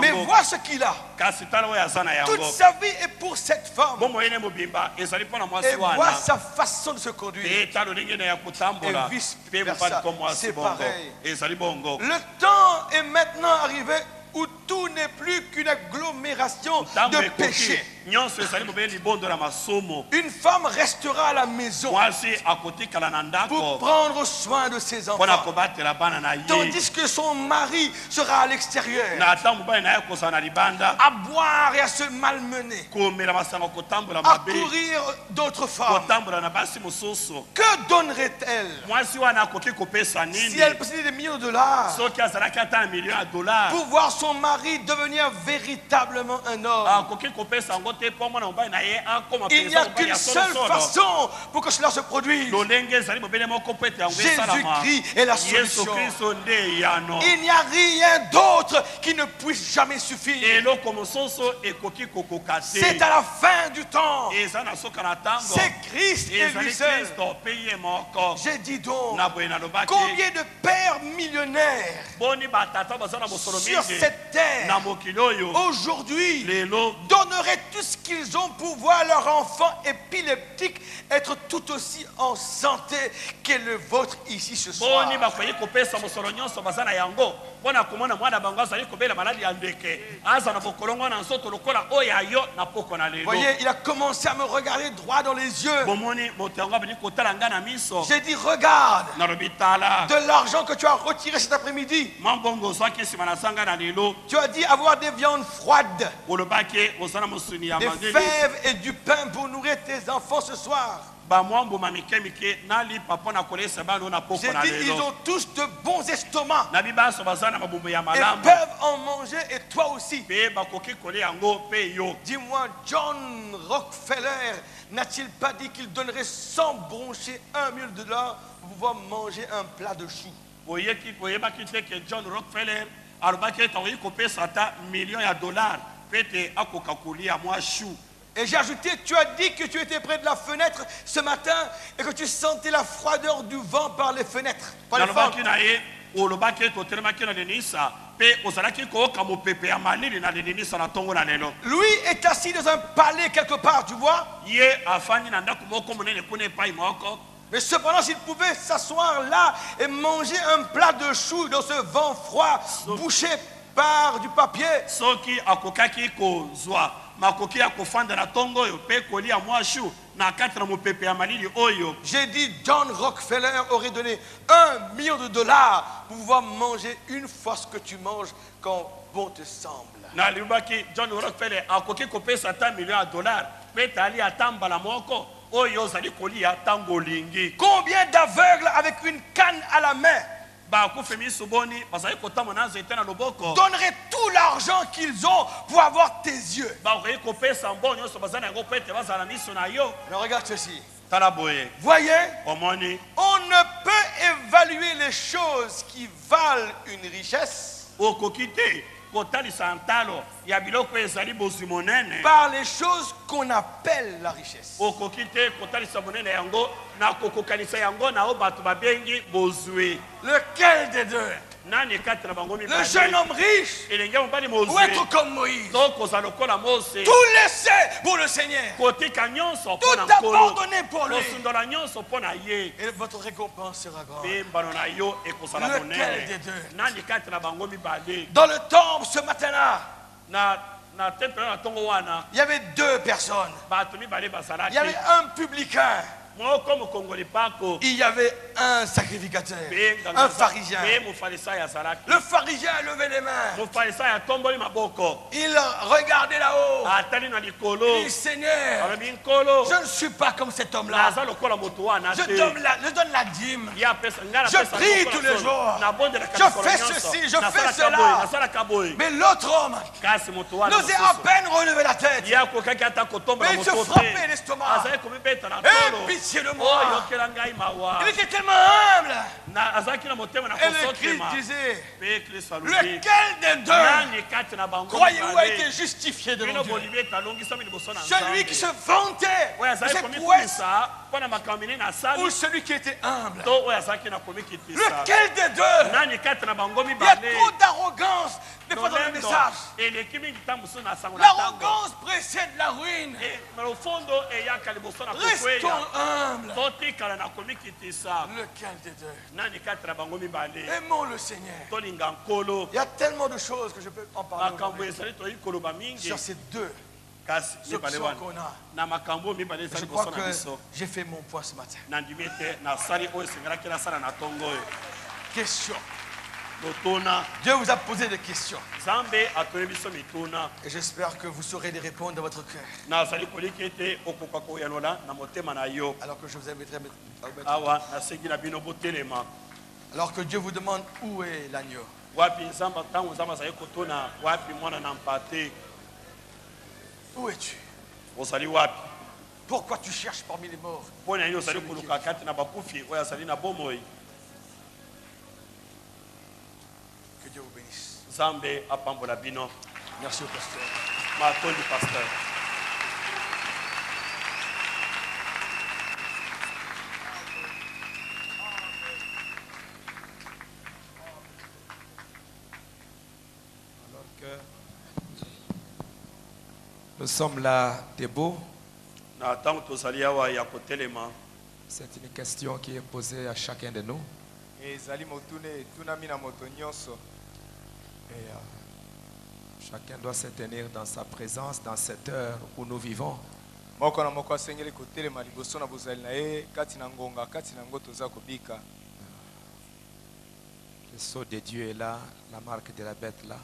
D: Mais vois ce qu'il a. Toute sa vie est pour cette femme. Et vois sa façon de se conduire. Et vice-versa. C'est pareil. Le temps est maintenant arrivé où tout n'est plus qu'une agglomération de péchés. Une femme restera à la maison pour prendre soin de ses enfants, tandis que son mari sera à l'extérieur à boire et à se malmener, à courir d'autres femmes. Que donnerait-elle si elle possédait des millions de dollars pour voir son mari devenir véritablement un homme? Il n'y a qu'une seule façon pour que cela se produise. Jésus-Christ est la solution. Il n'y a rien d'autre qui ne puisse jamais suffire. C'est à la fin du temps. C'est Christ et lui seul. J'ai dit donc, combien de pères millionnaires sur cette terre aujourd'hui donneraient tout ce qu'ils ont pour voir leur enfant épileptique être tout aussi en santé que le vôtre ici ce soir. Voyez, il a commencé à me regarder droit dans les yeux. J'ai dit, regarde, de l'argent que tu as retiré cet après-midi, tu as dit avoir des viandes froides, des fèves et du pain pour nourrir tes enfants ce soir. J'ai dit, ils ont tous de bons estomacs et peuvent en manger, et toi aussi. Dis-moi, John Rockefeller n'a-t-il pas dit qu'il donnerait 100 bronchés $1 million pour pouvoir manger un plat de choux? John Rockefeller Et j'ai ajouté, tu as dit que tu étais près de la fenêtre ce matin et que tu sentais la froideur du vent par les fenêtres. Par les fenêtres. Lui est assis dans un palais quelque part, tu vois. Mais cependant, s'il pouvait s'asseoir là et manger un plat de choux dans ce vent froid, bouché par du papier, j'ai dit, John Rockefeller aurait donné $1 million pour pouvoir manger une fois ce que tu manges quand bon te semble. John Rockefeller a $1 million. Combien d'aveugles avec une canne à la main donneraient tout l'argent qu'ils ont pour avoir tes yeux? Mais regarde ceci. Voyez, on ne peut évaluer les choses qui valent une richesse par les choses qu'on appelle la richesse. Lequel des deux? Le jeune homme riche ou être comme Moïse? Tout laisser pour le Seigneur. Tout abandonner pour lui. Et votre récompense sera grande. Lequel des deux? Dans le temple ce matin-là, il y avait deux personnes. Il y avait un publicain. Il y avait un sacrificateur, un pharisien. Le pharisien a levé les mains. Il regardait là-haut. Il dit, Seigneur, je ne suis pas comme cet homme-là. Je donne la dîme. Je prie tous les jours. Je fais ceci, je fais cela. Mais l'autre homme n'osait à peine relever la tête. Mais il se frappait l'estomac. Pitié de moi. Il était tellement humble. Et le Christ disait, lequel des deux croyez-vous a été justifié devant Dieu? Celui qui se vantait de ses prouesses ou celui qui était humble? Lequel des deux? Il y a trop d'arrogance des fois dans le message. L'arrogance précède la ruine. Restons humbles. Lequel des deux? Aimons le Seigneur. Il y a tellement de choses que je peux en parler sur ces deux options qu'on a. Je crois que j'ai fait mon point ce matin. Question. Dieu vous a posé des questions. Et j'espère que vous saurez les répondre dans votre cœur. Alors que je vous inviterai alors que Dieu vous demande où est l'agneau. Où es-tu? Pourquoi tu cherches parmi les morts? Que Dieu vous bénisse. Merci au pasteur.
A: Alors que nous sommes là debout, c'est une question qui est posée à chacun de nous. Et chacun doit se tenir dans sa présence dans cette heure où nous vivons. Le sceau de Dieu est là, la marque de la bête là.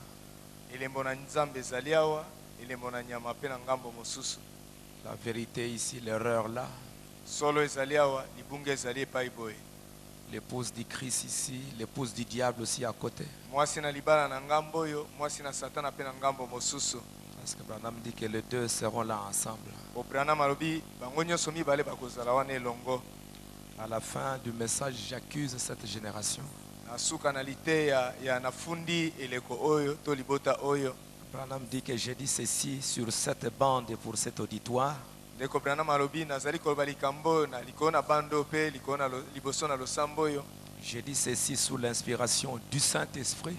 A: La vérité ici, l'erreur là. L'épouse du Christ ici, l'épouse du diable aussi à côté. Parce que Branham dit que les deux seront là ensemble. À la fin du message, j'accuse cette génération. Branham dit que j'ai dit ceci sur cette bande et pour cet auditoire. J'ai dit ceci sous l'inspiration du Saint-Esprit.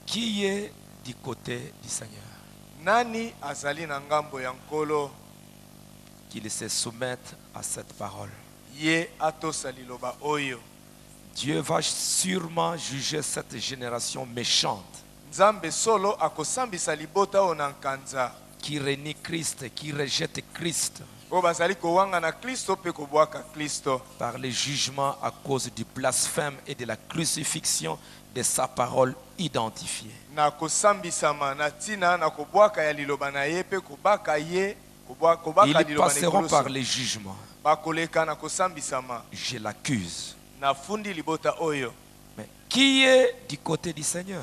A: Qui est du côté du Seigneur? Qu'il se soumette à cette parole. Dieu va sûrement juger cette génération méchante qui renie Christ, qui rejette Christ par les jugements à cause du blasphème et de la crucifixion de sa parole identifiée. Ils passeront par les jugements. Je l'accuse. Mais qui est du côté du Seigneur?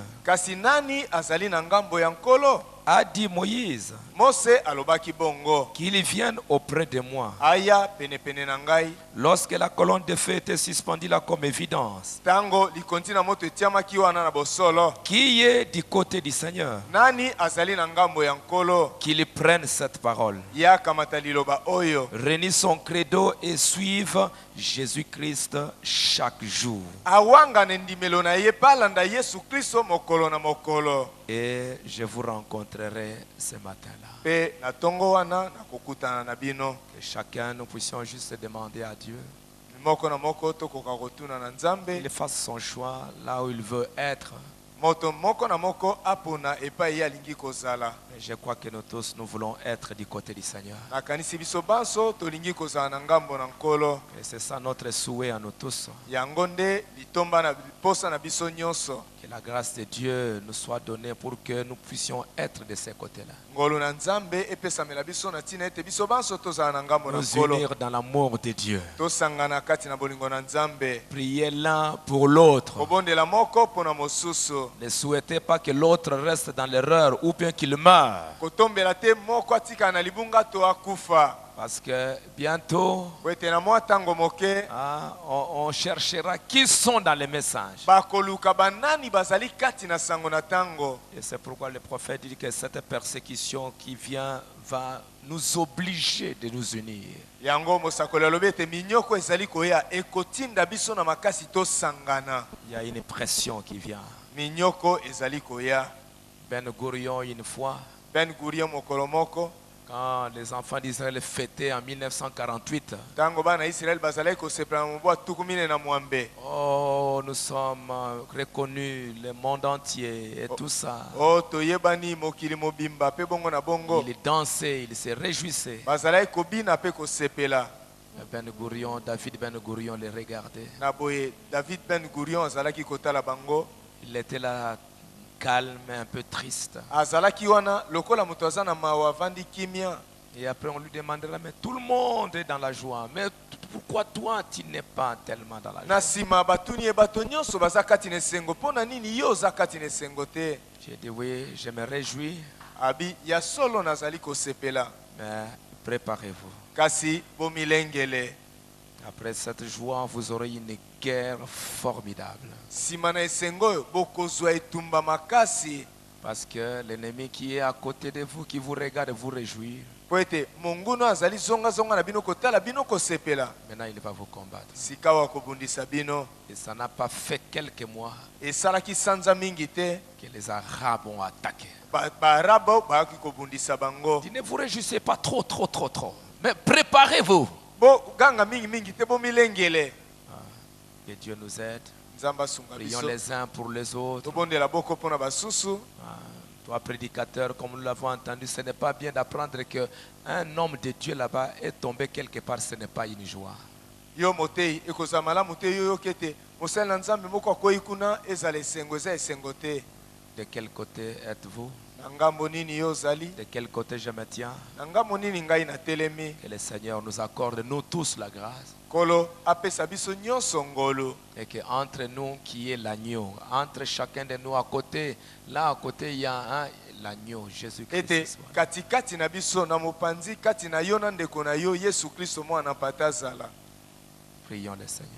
A: a dit Moïse qu'il vienne auprès de moi. Lorsque la colonne de feu était suspendue là comme évidence, qui est du côté du Seigneur, qu'il prenne cette parole, renie son credo et suive Jésus-Christ chaque jour. Et je vous rencontrerai ce matin-là. Que chacun nous puissions juste demander à Dieu qu'il fasse son choix là où il veut être. Mais je crois que nous tous, nous voulons être du côté du Seigneur. Et c'est ça notre souhait à nous tous. Que la grâce de Dieu nous soit donnée pour que nous puissions être de ces côtés-là. Nous unir dans l'amour de Dieu. Prier l'un pour l'autre. Ne souhaitez pas que l'autre reste dans l'erreur ou bien qu'il meure. Parce que bientôt, on cherchera qui sont dans les messages. Et c'est pourquoi le prophète dit que cette persécution qui vient va nous obliger de nous unir. Il y a une pression qui vient. Ben Gurion une fois, quand les enfants d'Israël fêtaient en 1948, oh, nous sommes reconnus, le monde entier et tout ça. Ils dansaient, ils se réjouissaient. Ben Gurion, David Ben Gurion les regardait. Il était là calme, un peu triste. Et après on lui demandera, mais tout le monde est dans la joie. Mais pourquoi toi tu n'es pas tellement dans la joie? J'ai dit oui, je me réjouis. Mais préparez-vous. Après cette joie, vous aurez une guerre formidable. Parce que l'ennemi qui est à côté de vous, qui vous regarde, vous réjouit. Maintenant, il va vous combattre. Et ça n'a pas fait quelques mois que les Arabes ont attaqué. Ne vous réjouissez pas trop. Mais préparez-vous. Que Dieu nous aide. Prions les uns pour les autres. Toi, prédicateur, comme nous l'avons entendu, ce n'est pas bien d'apprendre qu'un homme de Dieu là-bas est tombé quelque part, ce n'est pas une joie. De quel côté êtes-vous? De quel côté je me tiens? Que le Seigneur nous accorde, nous tous, la grâce. Et qu'entre nous qui est l'agneau, entre chacun de nous à côté, là à côté il y a l'agneau, Jésus-Christ. Prions le Seigneur.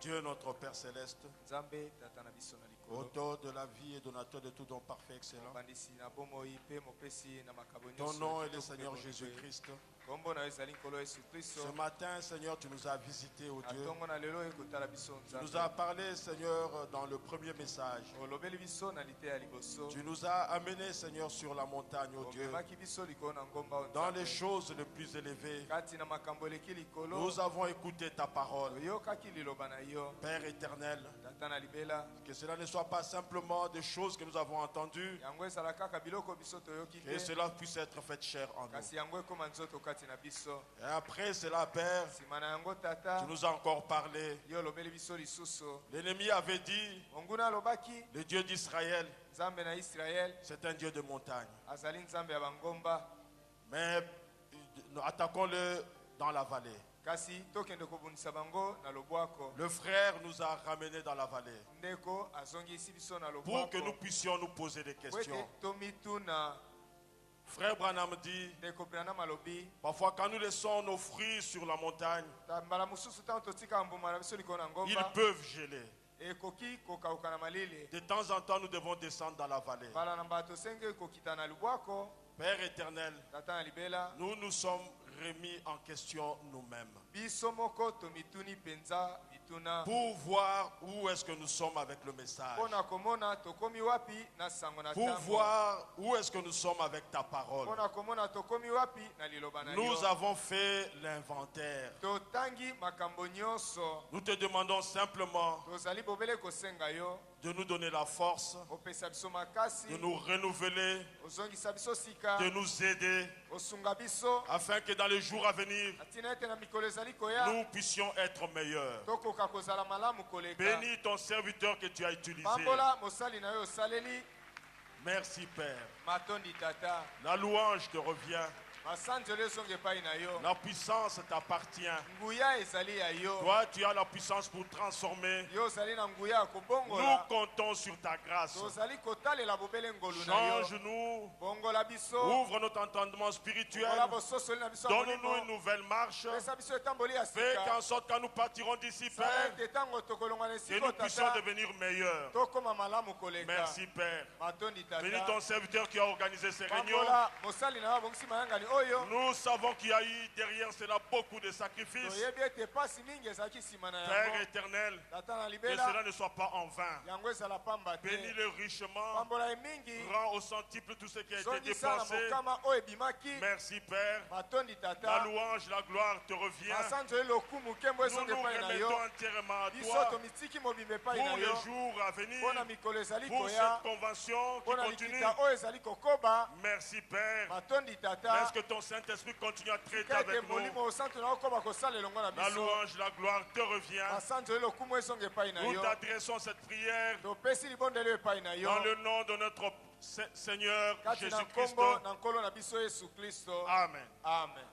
E: Dieu notre Père Céleste, auteur de la vie et donateur de tout don parfait excellent, ton nom est le Seigneur Jésus-Christ. Ce matin, Seigneur, tu nous as visités, oh Dieu. Tu nous as parlé, Seigneur, dans le premier message. Tu nous as amenés, Seigneur, sur la montagne, oh Dieu, dans les choses les plus élevées. Nous avons écouté ta parole. Père éternel, que cela ne soit pas simplement des choses que nous avons entendues, que cela puisse être fait chair en nous. Et après cela, Père, tu nous as encore parlé. L'ennemi avait dit, le Dieu d'Israël, c'est un Dieu de montagne. Mais attaquons-le dans la vallée. Le frère nous a ramenés dans la vallée pour que nous puissions nous poser des questions. Frère Branham dit, parfois quand nous laissons nos fruits sur la montagne, ils peuvent geler. De temps en temps, nous devons descendre dans la vallée. Père éternel, nous nous sommes remis en question nous-mêmes pour voir où est-ce que nous sommes avec le message, pour voir où est-ce que nous sommes avec ta parole. Nous avons fait l'inventaire. Nous te demandons simplement de nous donner la force, de nous renouveler, de nous aider, afin que dans les jours à venir, nous puissions être meilleurs. Bénis ton serviteur que tu as utilisé. Merci Père. La louange te revient. La puissance t'appartient. Toi, tu as la puissance pour transformer. Nous comptons sur ta grâce. Change-nous. Ouvre notre entendement spirituel. Donne-nous une nouvelle marche. Fais qu'en sorte quand nous partirons d'ici, Père, que nous puissions devenir meilleurs. Merci Père. Bénis ton serviteur qui a organisé ces réunions. Nous savons qu'il y a eu derrière cela beaucoup de sacrifices. Père éternel, que cela ne soit pas en vain. Bénis-le richement. Rends au centuple tout ce qui a été dépensé. Merci Père. La louange, la gloire te revient. Nous nous remettons entièrement à toi pour les jours à venir, pour cette convention qui continue. Merci Père. Laisse que ton Saint-Esprit continue à traiter avec nous. La louange, la gloire te revient. Nous t'adressons cette prière dans le nom de notre Seigneur Jésus-Christ. Amen.
D: Amen.